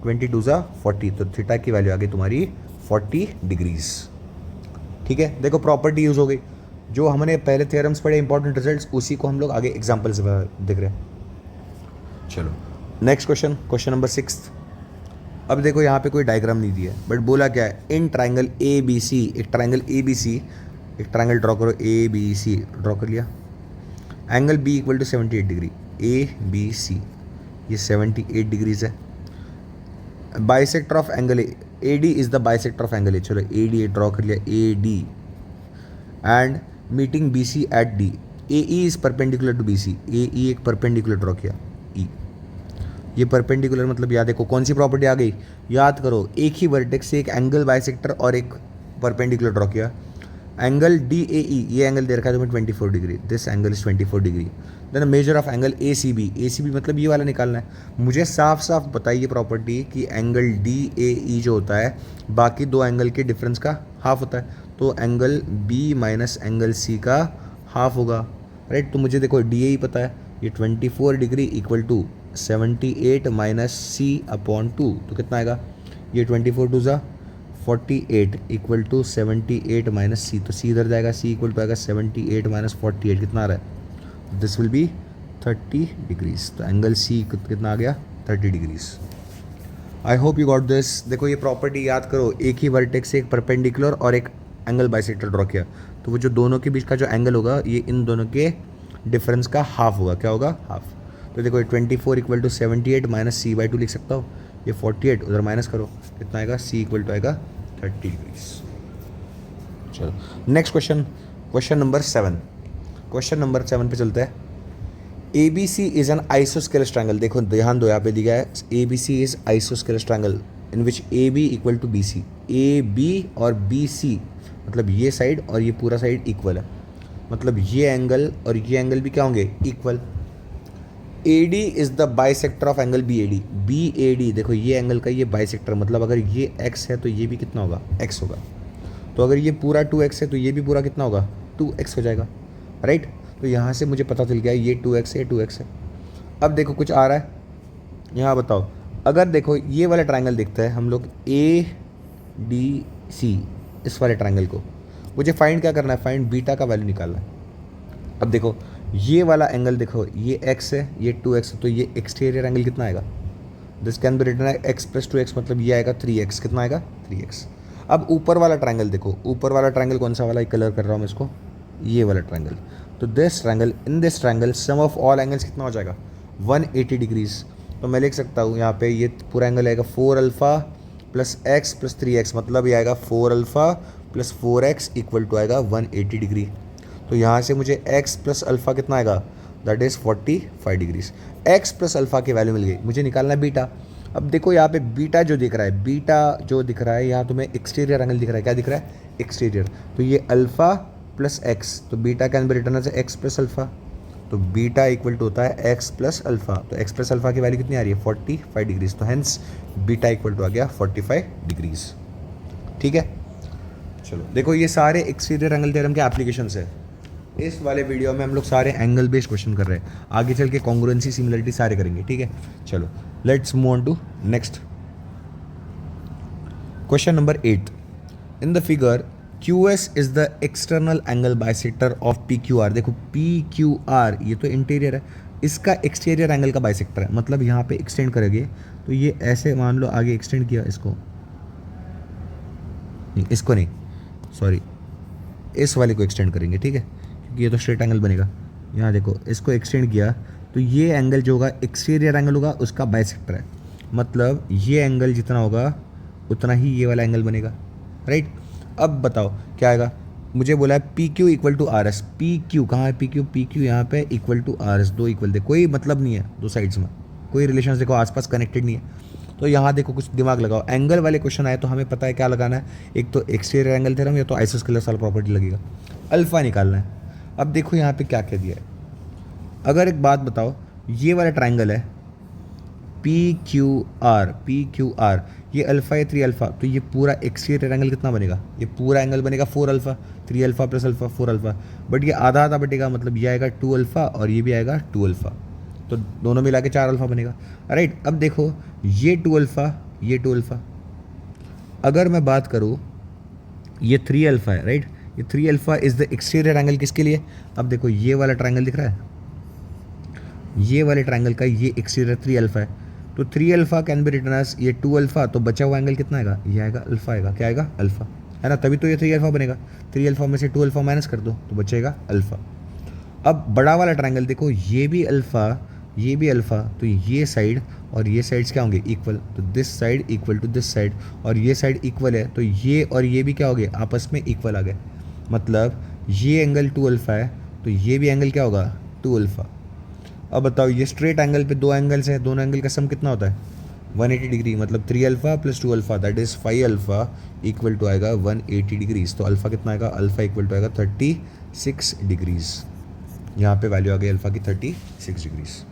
22 ज़ा 40, तो थीटा की वैल्यू आ गई तुम्हारी 40 डिग्रीज। ठीक है, देखो प्रॉपर्टी यूज़ हो गई, जो हमने पहले थ्योरम्स पढ़े इंपॉर्टेंट रिजल्ट्स, उसी को हम लोग आगे एग्जाम्पल से देख रहे हैं। चलो नेक्स्ट क्वेश्चन, क्वेश्चन नंबर 6। अब देखो यहाँ पे कोई डायग्राम नहीं दिया है, बट बोला क्या है, इन ट्राइंगल ए बी सी, एक ट्राइंगल ए बी सी, एक ट्राइंगल ड्रॉ करो ए बी सी, ड्रॉ कर लिया, angle B equal to 78 degree, A B C ये 78 डिग्रीज है, bisector of angle A D is the bisector of angle A, चलो A D draw कर लिया A D, and meeting B C at D, A E is perpendicular to B C, A E एक perpendicular draw किया, ई ये perpendicular मतलब याद देखो कौन सी प्रॉपर्टी आ गई, याद करो एक ही वर्टेक्स से एक एंगल बाइसेक्टर और एक परपेंडिकुलर ड्रॉ किया, एंगल डी ए ई, ये एंगल दे रखा है तुम्हें 24 degree, this angle is 24 degree, then measure of angle A C B, A C B मतलब ये वाला निकालना है। मुझे साफ साफ बताइए प्रॉपर्टी कि एंगल डी ए ई जो होता है बाकी दो एंगल के डिफरेंस का हाफ होता है, तो angle B minus angle C का हाफ होगा, राइट। तो मुझे देखो डी ए ई पता है, ये 24 degree equal to 78 minus C upon 2, तो कितना आएगा, ये 24 टू ज़ा 48 इक्वल टू 78 माइनस सी, तो सी इधर जाएगा, सी इक्वल टू आएगा 78 माइनस 48, कितना आ रहा है, दिस विल बी 30 डिग्रीज, तो एंगल सी कितना आ गया 30 degrees. I hope you got this. देखो ये प्रॉपर्टी याद करो, एक ही वर्टेक्स से एक परपेंडिकुलर और एक एंगल बाइसेक्टर ड्रॉ किया, तो वो जो दोनों के बीच का जो एंगल होगा ये इन दोनों के डिफरेंस का हाफ होगा, क्या होगा, हाफ। तो देखो 24 equal to 78 minus C by two लिख सकता हो, ये 48 उधर माइनस करो, कितना आएगा, सी इक्वल टू आएगा 30 डिग्रीज। चलो next question, question number 7, question number 7 पे चलते हैं। A B C is an isosceles triangle, देखो ध्यान दो यहाँ पे दिया है A B C is isosceles triangle in which A B equal to B C, A B और बी सी मतलब ये साइड और ये पूरा साइड इक्वल है, मतलब ये एंगल और ये एंगल भी क्या होंगे, equal. A D is the bisector of angle B A D, B A D देखो ये एंगल का ये बाइसेक्टर, मतलब अगर ये एक्स है तो ये भी कितना होगा, एक्स होगा, तो अगर ये पूरा 2x है तो ये भी पूरा कितना होगा, 2x हो जाएगा, राइट। तो यहाँ से मुझे पता चल गया ये 2x है, 2x है। अब देखो कुछ आ रहा है यहाँ, बताओ अगर देखो ये वाला ट्रायंगल देखते हैं हम लोग ए डी सी, इस वाले ट्रायंगल को मुझे फाइंड क्या करना है, फाइंड बीटा का वैल्यू निकालना है। अब देखो ये वाला एंगल देखो ये x है, ये 2x है, तो ये एक्सटीरियर एंगल कितना आएगा, दिस कैन बी रिटन है x प्लस 2x, मतलब ये आएगा 3x, कितना आएगा 3x। अब ऊपर वाला ट्रायंगल देखो, ऊपर वाला ट्रायंगल कौन सा वाला, कलर कर रहा हूँ मैं इसको, ये वाला ट्रायंगल, तो this triangle, in this triangle sum of all angles कितना हो जाएगा 180 डिग्रीज। तो मैं लिख सकता हूँ यहाँ पे ये पूरा एंगल आएगा 4 alpha plus x plus 3x, मतलब ये आएगा 4 alpha plus 4x equal to आएगा 180 डिग्री। तो यहाँ से मुझे x प्लस अल्फ़ा कितना आएगा, that is 45 degrees. x plus alpha की वैल्यू मिल गई, मुझे निकालना है बीटा। अब देखो यहाँ पे बीटा जो दिख रहा है, बीटा जो दिख रहा है यहाँ तुम्हें एक्सटीरियर एंगल दिख रहा है, क्या दिख रहा है, एक्सटीरियर, तो ये अल्फ़ा प्लस x, तो beta can be written as x plus alpha, तो बीटा इक्वल टू होता है x प्लस अल्फ़ा, तो x प्लस अल्फ़ा की वैल्यू कितनी आ रही है 45 डिग्रीज, तो हेंस बीटा इक्वल टू आ गया 45 डिग्रीज। ठीक है, चलो देखो ये सारे एक्सटीरियर एंगल थ्योरम के एप्लीकेशंस है। इस वाले वीडियो में हम लोग सारे एंगल बेस्ड क्वेश्चन कर रहे हैं, आगे चल के कॉन्ग्रुएंसी सिमिलरिटी सारे करेंगे। ठीक है, चलो let's move on to next question number 8। In the figure QS is the external angle bisector of PQR, देखो PQR ये तो इंटीरियर है, इसका एक्सटीरियर एंगल का बाइसेक्टर है, मतलब यहाँ पे एक्सटेंड करेंगे तो ये ऐसे मान लो आगे एक्सटेंड किया, इसको नहीं, इसको नहीं, सॉरी इस वाले को एक्सटेंड करेंगे, ठीक है, क्योंकि ये तो स्ट्रेट एंगल बनेगा। यहाँ देखो इसको एक्सटेंड किया तो ये एंगल जो होगा एक्सटीरियर एंगल होगा, उसका बाइसेक्टर है, मतलब ये एंगल जितना होगा उतना ही ये वाला एंगल बनेगा, राइट। अब बताओ क्या आएगा, मुझे बोला है PQ equal to RS, PQ कहाँ है, PQ यहाँ पे इक्वल टू RS, दो इक्वल दे, कोई मतलब नहीं है दो साइड्स में, कोई रिलेशन देखो आसपास कनेक्टेड नहीं है। तो यहाँ देखो कुछ दिमाग लगाओ, एंगल वाले क्वेश्चन आए तो हमें पता है क्या लगाना है, एक तो एक्सटीरियर एंगल थ्योरम या तो आइसोस्केलस वाला प्रॉपर्टी लगेगा, अल्फा निकालना है। अब देखो यहाँ पे क्या कह दिया है, अगर एक बात बताओ, ये वाला ट्राइंगल है PQR, ये अल्फ़ा है 3 अल्फ़ा, तो ये पूरा एक्सटीरियर एंगल कितना बनेगा, ये पूरा एंगल बनेगा 4 alpha, 3 alpha plus alpha 4 alpha, but ये आधा आधा बटेगा, मतलब ये आएगा 2 अल्फ़ा और ये भी आएगा 2 अल्फ़ा, तो दोनों मिला के 4 अल्फ़ा बनेगा। राइट, अब देखो ये 2 अल्फ़ा, ये 2 अल्फ़ा, अगर मैं बात करूँ ये 3 अल्फ़ा है, राइट, ये 3 alpha is the exterior angle किसके लिए, अब देखो ये वाला ट्रायंगल दिख रहा है, ये वाले ट्रायंगल का ये एक्सटीरियर 3 अल्फ़ा है, तो 3 alpha can be written as ये 2 अल्फ़ा, तो बचा हुआ एंगल कितना आएगा, ये आएगा अल्फ़ा आएगा, क्या आएगा अल्फ़ा, है ना, तभी तो ये 3 अल्फ़ा बनेगा, 3 अल्फ़ा में से 2 अल्फ़ा माइनस कर दो तो बचेगा अल्फ़ा। अब बड़ा वाला ट्रायंगल देखो, ये भी अल्फ़ा, ये भी अल्फ़ा, तो ये साइड और ये साइड्स क्या होंगे इक्वल, तो this side equal to this side, और ये साइड इक्वल है तो ये और ये भी क्या हो गए आपस में इक्वल आ गए, मतलब ये एंगल 2 अल्फ़ा है तो ये भी एंगल क्या होगा 2 अल्फ़ा। अब बताओ ये स्ट्रेट एंगल पे दो एंगल्स हैं, दोनों एंगल का सम कितना होता है 180 डिग्री, मतलब 3 alpha plus 2 alpha that is 5 alpha equal to आएगा 180 डिग्रीज, तो अल्फ़ा कितना आएगा, अल्फ़ा इक्वल टू आएगा 36 डिग्रीज, यहाँ पे वैल्यू आ गई अल्फ़ा की 36 डिग्रीज।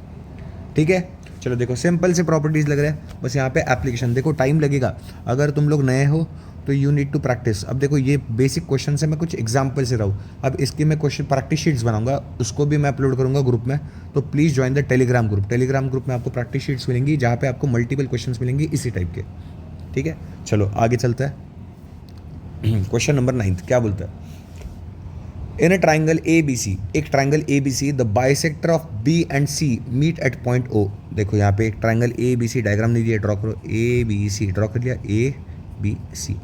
ठीक है, चलो देखो सिंपल से प्रॉपर्टीज़ लग रहा है, बस यहाँ पे एप्लीकेशन देखो, टाइम लगेगा, अगर तुम लोग नए हो तो यू नीड टू प्रैक्टिस। अब देखो ये बेसिक क्वेश्चन से मैं कुछ एग्जाम्पल से रहा हूँ, अब इसकी मैं क्वेश्चन प्रैक्टिस शीट्स बनाऊंगा, उसको भी मैं अपलोड करूँगा ग्रुप में, तो please join the Telegram group. Telegram group में आपको प्रैक्टिस शीट्स मिलेंगी जहाँ पे आपको मल्टीपल क्वेश्चन मिलेंगे इसी टाइप के। ठीक है, चलो आगे चलता है। क्वेश्चन नंबर 9 क्या बोलता है, इन a triangle A B C, एक triangle A B C, the bisector of B and C meet at point O. देखो यहाँ पे एक triangle A B C diagram नहीं दिया, ड्रॉ करो, ए बी सी ड्रॉ कर लिया, A B C,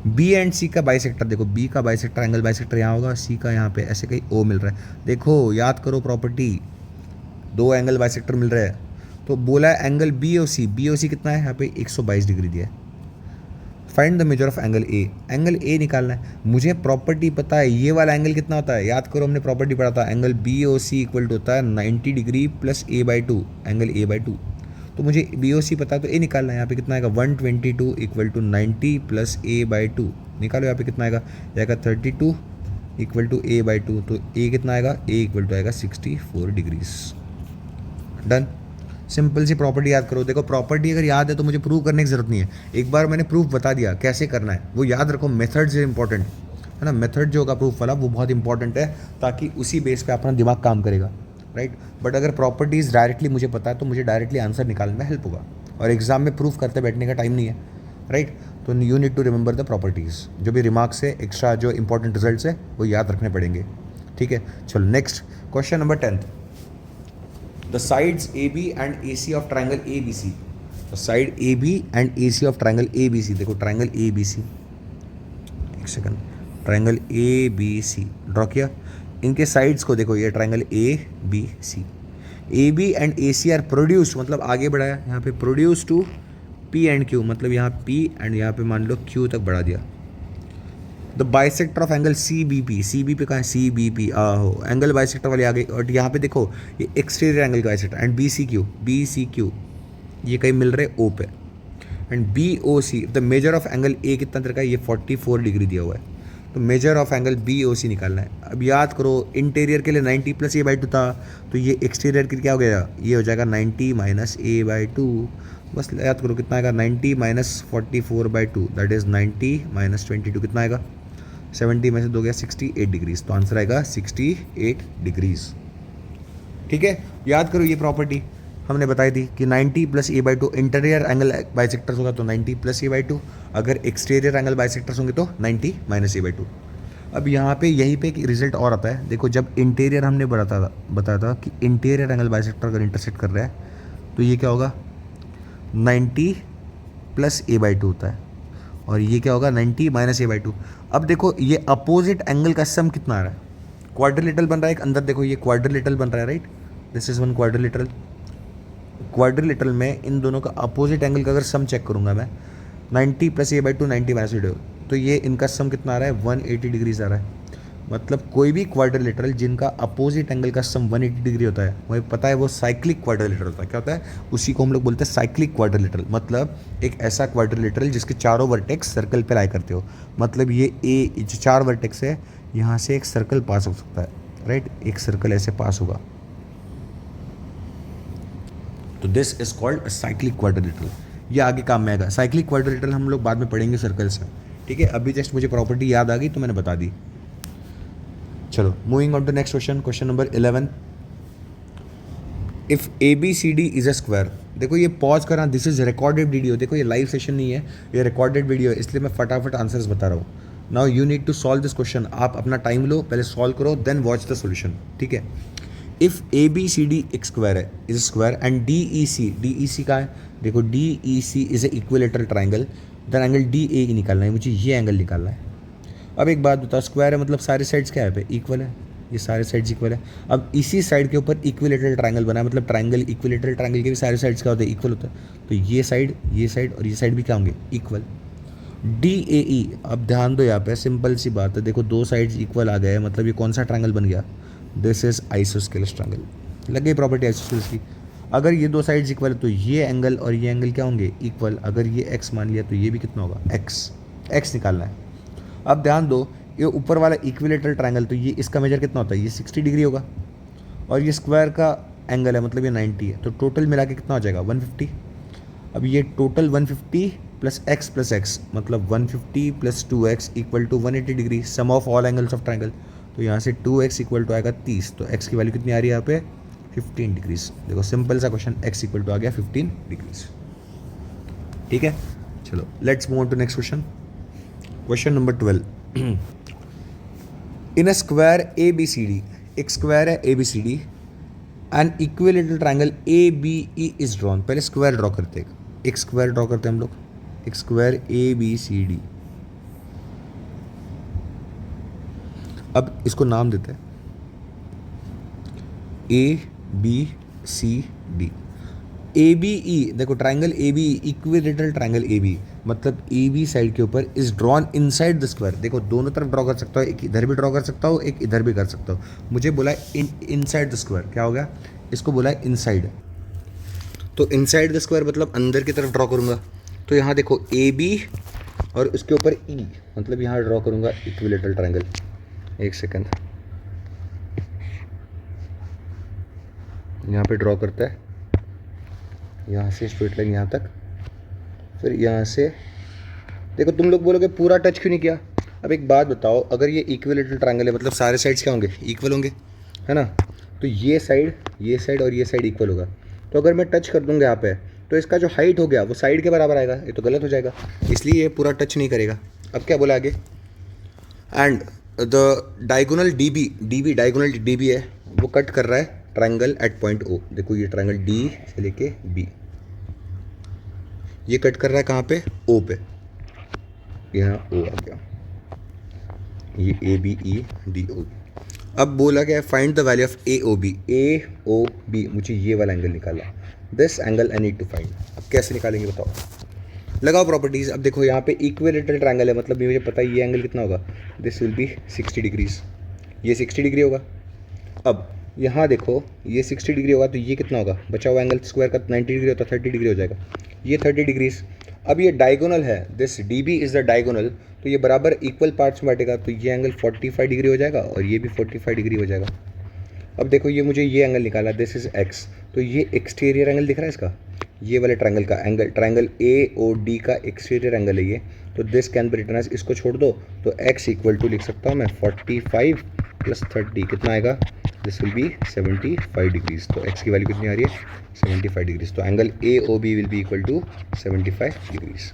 B and C का बाइसेक्टर देखो, बी का बाइसेक्टर एंगल बाइसेक्टर यहाँ होगा, सी का यहाँ पे ऐसे कहीं ओ मिल रहा है। देखो याद करो प्रॉपर्टी, दो एंगल बाइसेक्टर मिल रहा है, तो बोला है एंगल बी ओ सी, बी ओ सी कितना है यहाँ पे 122 डिग्री दिया है। Find the measure of angle A, angle A निकालना है, मुझे प्रॉपर्टी पता है ये वाला एंगल कितना होता है, याद करो हमने प्रॉपर्टी पढ़ा था, angle B O C equal to होता है 90 degree plus A by two, angle A by two, तो मुझे बी ओ सी पता है तो ए निकालना है, यहाँ पे कितना आएगा 122 equal to 90 plus A by two, निकालो यहाँ पे कितना आएगा, आएगा 32 equal to A by two, तो ए कितना आएगा, ए इक्वल टू आएगा 64 डिग्रीज। डन, सिंपल सी प्रॉपर्टी याद करो। देखो प्रॉपर्टी अगर याद है तो मुझे प्रूव करने की जरूरत नहीं है, एक बार मैंने प्रूफ बता दिया कैसे करना है, वो याद रखो, मेथड से इंपॉर्टेंट है ना, मेथड जो होगा प्रूफ वाला वो बहुत इंपॉर्टेंट है, ताकि उसी बेस पे अपना दिमाग काम करेगा, राइट। बट अगर प्रॉपर्टीज़ डायरेक्टली मुझे पता है तो मुझे डायरेक्टली आंसर निकालने में हेल्प होगा, और एग्जाम में प्रूफ करते बैठने का टाइम नहीं है, राइट। तो you need to remember the properties, जो भी रिमार्क्स है एक्स्ट्रा जो इंपॉर्टेंट रिजल्ट्स है वो याद रखने पड़ेंगे। ठीक है, चलो next question number 10, the sides AB and AC of triangle ABC, the side AB and AC of triangle ABC, देखो ट्राइंगल ABC, एक सेकंड, ट्राइंगल ABC ड्रॉ किया, इनके साइड्स को देखो, ये triangle ABC, AB and AC are produced, मतलब आगे बढ़ाया यहाँ पे, produce to P and Q, मतलब यहाँ P एंड यहाँ पे मान लो Q तक बढ़ा दिया। The bisector of angle C B P, C B पे कहाँ है, सी बी पी, आहो एंगल बाइसेक्टर वाले आ गए, और यहाँ पे देखो ये एक्सटीरियर एंगल का bisector, and B C Q ये कहीं मिल रहे ओ पे, and B O C, the measure of angle A कितना तरह का है, ये 44 डिग्री दिया हुआ है, तो measure of angle B O C निकालना है। अब याद करो इंटीरियर के लिए 90 प्लस ए बाई टू था, तो ये एक्सटीरियर के लिए क्या हो गया, ये हो जाएगा 90 माइनस ए बाई टू, बस याद करो कितना आएगा 90 minus 44 by two, that is 90 minus 22 कितना आएगा, 70 में से 2 गया 68 डिग्रीज, तो आंसर आएगा 68 डिग्रीज। ठीक है, याद करो ये प्रॉपर्टी हमने बताई थी कि 90 plus A by to, interior angle bisectors होगा तो 90 प्लस ए बाई टू, अगर एक्सटीरियर एंगल बाइसेक्टर्स होंगे तो 90 माइनस ए बाई टू। अब यहाँ पे यहीं पे एक रिजल्ट और आता है, देखो जब इंटीरियर हमने बताया था कि इंटीरियर एंगल बाइसेक्टर अगर इंटरसेक्ट कर रहा है तो ये क्या होगा 90 प्लस ए बाई टू होता है, और ये क्या होगा 90 माइनस ए बाई टू। अब देखो ये अपोजिट एंगल का सम कितना आ रहा है, क्वाड्रिलेटरल बन रहा है एक अंदर, देखो ये क्वाड्रिलेटरल बन रहा है, right, this is one quadrilateral, quadrilateral में इन दोनों का अपोजिट एंगल का अगर सम चेक करूंगा मैं, 90 plus A by two 90 minus A, तो ये इनका सम कितना आ रहा है 180 डिग्रीज आ रहा है। मतलब कोई भी क्वाड्रिलेटरल जिनका अपोजिट एंगल का सम 180 डिग्री होता है, मुझे पता है वो साइक्लिक क्वाड्रिलेटरल होता है। क्या होता है, उसी को हम लोग बोलते हैं साइक्लिक क्वाड्रिलेटरल, मतलब एक ऐसा क्वाड्रिलेटरल जिसके चारों वर्टेक्स सर्कल पे लाई करते हो, मतलब ये ए जो 4 वर्टेक्स है यहाँ से एक सर्कल पास हो सकता है, राइट, एक सर्कल ऐसे पास होगा, तो this is called a cyclic quadrilateral. ये आगे काम में आएगा। साइक्लिक क्वाड्रिलेटरल हम लोग बाद में पढ़ेंगे सर्कल्स में, ठीक है। अभी जस्ट मुझे प्रॉपर्टी याद आ गई तो मैंने बता दी। चलो moving on to next question, question number 11। If A B C D is a square, देखो ये पॉज करा, दिस इज़ रिकॉर्डेड वीडियो, देखो ये लाइव सेशन नहीं है, ये रिकॉर्डेड वीडियो है, इसलिए मैं फटाफट आंसर्स बता रहा हूँ। Now you need to solve this question, आप अपना टाइम लो, पहले सॉल्व करो, देन वॉच द सोल्यूशन, ठीक है। If A B C D एक स्क्वायर है, is square, and D E C का है, देखो D E C is a equilateral triangle, then angle D A निकालना है मुझे, ये एंगल निकालना है। अब एक बात बताओ, स्क्वायर है मतलब सारे साइड्स क्या है पे इक्वल है, ये सारे साइड्स इक्वल है। अब इसी साइड के ऊपर इक्विलेटरल ट्रायंगल बना है, मतलब ट्रायंगल, इक्विलेटरल ट्रायंगल के भी सारे साइड्स क्या होते हैं, इक्वल होता है। तो ये साइड और ये साइड भी क्या होंगे, इक्वल। डी ए ई, अब ध्यान दो यहाँ पे, सिंपल सी बात है, देखो दो साइड्स इक्वल आ गए, मतलब ये कौन सा ट्रायंगल बन गया, दिस इज आइसोस्केलस ट्रायंगल। लग गई प्रॉपर्टी आइसोस्केलस की। अगर ये दो साइड्स इक्वल है तो ये एंगल और ये एंगल क्या होंगे, इक्वल। अगर ये एक्स मान लिया तो ये भी कितना होगा, एक्स निकालना है। अब ध्यान दो, ये ऊपर वाला इक्विलेटरल ट्रायंगल, तो ये इसका मेजर कितना होता है, ये 60 डिग्री होगा, और ये स्क्वायर का एंगल है मतलब ये 90 है, तो टोटल मिला के कितना हो जाएगा, 150। अब ये टोटल 150 प्लस एक्स मतलब 150 plus 2x equal to 180 degree, sum of all angles of triangle. तो यहाँ से 2x इक्वल टू आएगा 30, तो x की वैल्यू कितनी आ रही है यहाँ पे, 15 डिग्रीज। देखो सिंपल सा क्वेश्चन, x इक्वल टू आ गया 15 डिग्रीज, ठीक है। चलो let's move on to next question, question number 12। In a square A B C D, एक स्क्वायर है A B C D, an equilateral triangle A B E is drawn. पहले square draw करते हैं, एक square draw करते हैं हम लोग, एक square A B C D. अब इसको नाम देते हैं A B C D. A B E, देखो triangle A B, equilateral triangle A B, मतलब ए बी साइड के ऊपर is drawn inside the square. देखो दोनों तरफ ड्रॉ कर सकता हूँ, एक इधर भी ड्रॉ कर सकता हूँ, एक इधर भी कर सकता हूँ। मुझे बोला है इनसाइड द स्क्वायर, क्या हो गया, इसको बोला है इनसाइड। तो इनसाइड द स्क्वायर मतलब अंदर की तरफ ड्रॉ करूँगा, तो यहाँ देखो ए बी और उसके ऊपर ई, मतलब यहाँ ड्रॉ करूँगा इक्विलेटरल ट्राइंगल। एक सेकेंड, यहाँ पे ड्रॉ करता है, यहाँ से स्ट्रेट लाइन यहाँ तक, फिर यहाँ से, देखो तुम लोग बोलोगे पूरा टच क्यों नहीं किया। अब एक बात बताओ, अगर ये इक्विलेटरल ट्रायंगल है मतलब सारे साइड्स क्या होंगे, इक्वल होंगे, है ना। तो ये साइड और ये साइड इक्वल होगा, तो अगर मैं टच कर दूंगा यहाँ पे, तो इसका जो हाइट हो गया वो साइड के बराबर आएगा, ये तो गलत हो जाएगा, इसलिए ये पूरा टच नहीं करेगा। अब क्या बोला आगे, and the diagonal D B diagonal D B है, वो कट कर रहा है ट्रायंगल एट पॉइंट ओ। देखो ये ट्रायंगल डी से लेके बी, ये कट कर रहा है कहाँ पे, ओ पे, यहाँ ओ आ गया, ये ए बी ई डी ओ। अब बोला गया find the value of A O B, मुझे ये वाला एंगल निकाला, this angle I need to find. अब कैसे निकालेंगे बताओ, लगाओ प्रॉपर्टीज। अब देखो यहाँ पे इक्विलेटरल ट्रायंगल है, मतलब मुझे पता है ये एंगल कितना होगा, दिस विल बी 60 डिग्रीज, ये 60 डिग्री होगा। अब यहाँ देखो ये 60 डिग्री होगा, तो ये कितना होगा, बचा हुआ एंगल स्क्वायर का 90 डिग्री होता है, 30 डिग्री हो जाएगा, ये 30 डिग्रीज। अब ये डायगोनल है, this D B is the diagonal, तो ये बराबर इक्वल पार्ट्स में बांटेगा, तो ये एंगल 45 डिग्री हो जाएगा और ये भी 45 डिग्री हो जाएगा। अब देखो ये मुझे ये एंगल निकाला, दिस इज एक्स, तो ये एक्सटीरियर एंगल दिख रहा है इसका, ये वाले ट्रायंगल का angle, triangle A O D का एक्सटीरियर एंगल है ये, तो this can be written as, इसको छोड़ दो तो x इक्वल टू लिख सकता हूँ मैं 45 प्लस 30, कितना आएगा, दिस विल बी 75 डिग्रीज। तो x की वैल्यू कितनी आ रही है, 75 डिग्रीज, तो angle A O B will be equal to 75 degrees,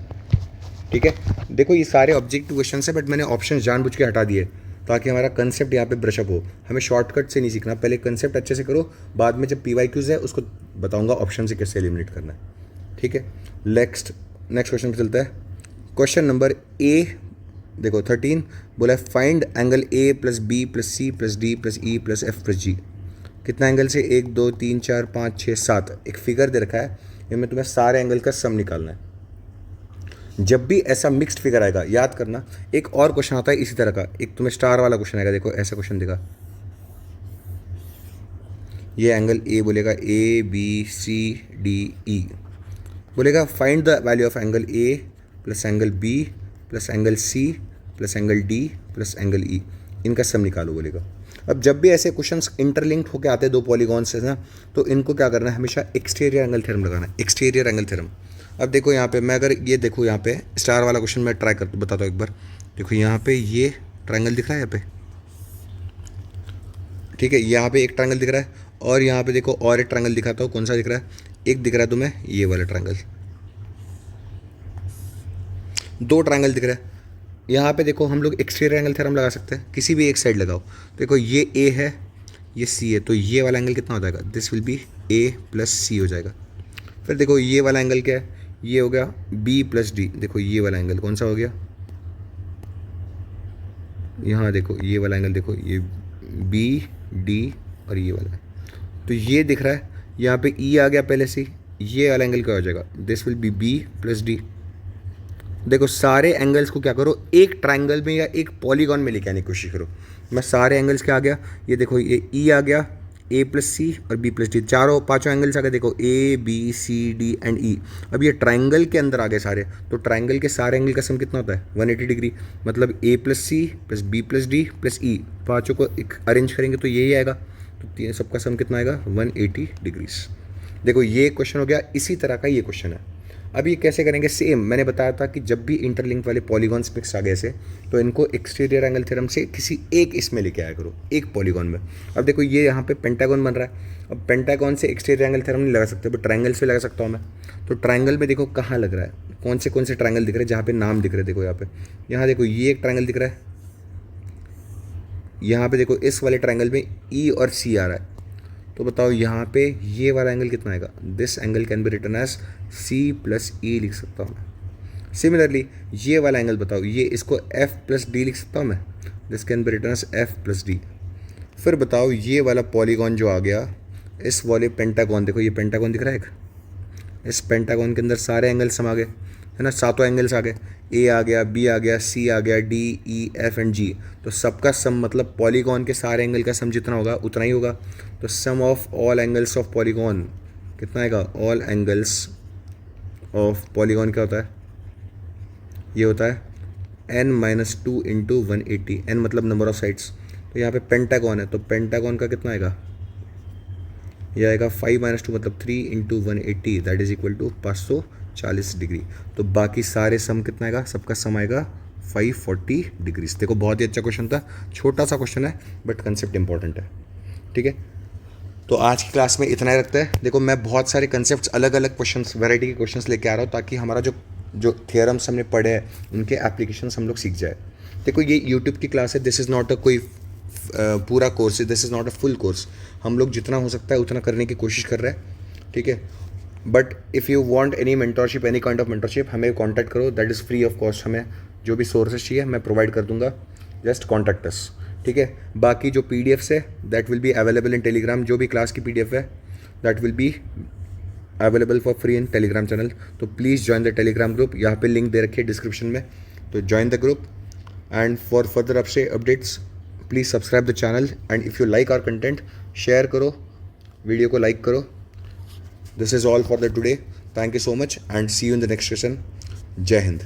ठीक है। देखो ये सारे ऑब्जेक्टिव क्वेश्चन है, बट मैंने ऑप्शन जानबूझ के हटा दिए ताकि हमारा कंसेप्ट यहाँ पे ब्रशअप हो। हमें शॉर्टकट से नहीं सीखना, पहले कंसेप्ट अच्छे से करो, बाद में जब PYQs है उसको बताऊंगा ऑप्शन से कैसे एलिमिनेट करना है, ठीक है। नेक्स्ट क्वेश्चन पे चलता है, क्वेश्चन नंबर ए, देखो 13 बोला है find angle A plus B plus C plus D plus E plus F plus G. कितना एंगल से, 1 2 3 4 5 6 7, एक फिगर दे रखा है, इनमें तुम्हें सारे एंगल का सम निकालना है। जब भी ऐसा मिक्स्ड फिगर आएगा याद करना, एक और क्वेश्चन आता है इसी तरह का, एक तुम्हें स्टार वाला क्वेश्चन आएगा, देखो ऐसा क्वेश्चन देगा, ये एंगल ए बोलेगा ए बी सी डी ई, बोलेगा find the value of angle A plus angle B plus angle C plus angle D plus angle E, इनका सम निकालो बोलेगा। अब जब भी ऐसे क्वेश्चंस इंटरलिंक्ड होकर आते हैं दो पॉलीगॉन से ना, तो इनको क्या करना है, हमेशा एक्सटीरियर एंगल थ्योरम लगाना है, एक्सटीरियर एंगल थ्योरम। अब देखो यहाँ पे मैं अगर ये देखो यहाँ पे स्टार वाला क्वेश्चन मैं ट्राई कर बताता हूँ एक बार। देखो यहाँ पे ये ट्रायंगल दिख रहा है यहाँ पे, ठीक है, यहाँ पे एक ट्रायंगल दिख रहा है और यहाँ पे देखो और एक ट्रायंगल दिखाता हूँ, कौन सा दिख रहा है, एक दिख रहा है तुम्हें ये वाला ट्रायंगल, दो ट्रायंगल दिख रहा है। यहाँ पे देखो हम लोग एक्सटीरियर एंगल थ्योरम लगा सकते हैं, किसी भी एक साइड लगाओ। देखो ये ए है, ये सी है, तो ये वाला एंगल कितना हो जाएगा, this will be A plus C हो जाएगा। फिर देखो ये वाला एंगल क्या है, ये हो गया बी प्लस डी। देखो ये वाला एंगल कौन सा हो गया, यहाँ देखो ये वाला एंगल, देखो ये बी डी और ये वाला, तो ये दिख रहा है यहाँ पे ई आ गया पहले से, ये वाला एंगल क्या हो जाएगा, this will be B plus D. देखो सारे एंगल्स को क्या करो, एक ट्रायंगल में या एक पॉलीगॉन में लेके आने की कोशिश करो। मैं सारे एंगल्स क्या आ गया, ये देखो ये ई आ गया, ए प्लस सी और बी प्लस डी, चारों पांचों एंगल्स आ गए। देखो A B C D and E. अब ये ट्रायंगल के अंदर आ गए सारे, तो ट्रायंगल के सारे एंगल का सम कितना होता है 180 डिग्री। मतलब A plus C plus B plus D plus E, पाँचों को एक अरेंज करेंगे तो यही आएगा। तो सबका सम कितना आएगा 180 डिग्रीज। देखो ये क्वेश्चन हो गया, इसी तरह का ये क्वेश्चन है। अब ये कैसे करेंगे, सेम मैंने बताया था कि जब भी इंटरलिंक वाले पॉलीगॉन्स मिक्स आ गए से, तो इनको एक्सटीरियर एंगल थ्योरम से किसी एक इसमें लेके आया करो, एक पॉलीगॉन में। अब देखो ये यहाँ पे पेंटागन बन रहा है, अब पेंटागन से एक्सटीरियर एंगल थ्योरम नहीं लगा सकते, बट ट्रायंगल से लगा सकता हूँ मैं। तो ट्रायंगल में देखो कहाँ लग रहा है, कौन से ट्रायंगल दिख रहे हैं जहाँ पे नाम दिख रहे हैं। देखो यहाँ देखो ये एक ट्रायंगल दिख रहा है, यहाँ पे देखो इस वाले ट्रायंगल में ई और सी आ रहा है। तो बताओ यहाँ पे ये वाला एंगल कितना आएगा, this angle can be written as C plus E लिख सकता हूँ मैं। सिमिलरली ये वाला एंगल बताओ, ये इसको एफ प्लस डी लिख सकता हूँ मैं, this can be written as F plus D. फिर बताओ ये वाला पॉलीगॉन जो आ गया, इस वाले पेंटागॉन, देखो ये पेंटागॉन दिख रहा है एक, इस पेंटागॉन के अंदर सारे एंगल समा गए, है ना, सातों एंगल्स आ गए, ए आ गया, बी आ गया, सी आ गया, डी ई एफ एंड जी। तो सबका सम मतलब पॉलीगॉन के सारे एंगल का सम जितना होगा उतना ही होगा। तो sum of all angles of polygon कितना आएगा, ऑल एंगल्स ऑफ पॉलीगॉन क्या होता है, ये होता है n minus two into 180, n मतलब नंबर ऑफ साइड्स। तो यहाँ पे पेंटागॉन है, तो पेंटागॉन का कितना आएगा, यह आएगा 5 माइनस टू मतलब 3 into 180, that is equal to 540 degree. तो बाकी सारे सम कितना आएगा, सबका सम आएगा 540 डिग्रीज। देखो बहुत ही अच्छा क्वेश्चन था, छोटा सा क्वेश्चन है बट कंसेप्ट इंपॉर्टेंट है, ठीक है। तो आज की क्लास में इतना ही रखते हैं। देखो मैं बहुत सारे कंसेप्ट्स, अलग अलग क्वेश्चंस, वैरायटी के क्वेश्चंस लेके आ रहा हूँ, ताकि हमारा जो थियरम्स हमने पढ़े हैं उनके एप्लीकेशंस हम लोग सीख जाए। देखो ये यूट्यूब की क्लास है, दिस इज़ नॉट अ कोई पूरा कोर्स है, this is not a full course. हम लोग जितना हो सकता है उतना करने की कोशिश कर रहे हैं, ठीक है। But if you want any mentorship, any kind of mentorship, हमें कांटेक्ट करो, that is free of cost. हमें जो भी सोर्सेज चाहिए मैं प्रोवाइड कर दूंगा, जस्ट कॉन्टैक्ट अस, ठीक है। बाकी जो PDFs है that will be available in Telegram, जो भी क्लास की PDF है that will be available for free in Telegram channel. तो please join the Telegram group, यहाँ पे लिंक दे रखी है डिस्क्रिप्शन में, तो join the group. And for further updates please subscribe the channel, and if you like our content share करो, video को लाइक करो। This is all for the today, thank you so much and see you in the next session. जय हिंद।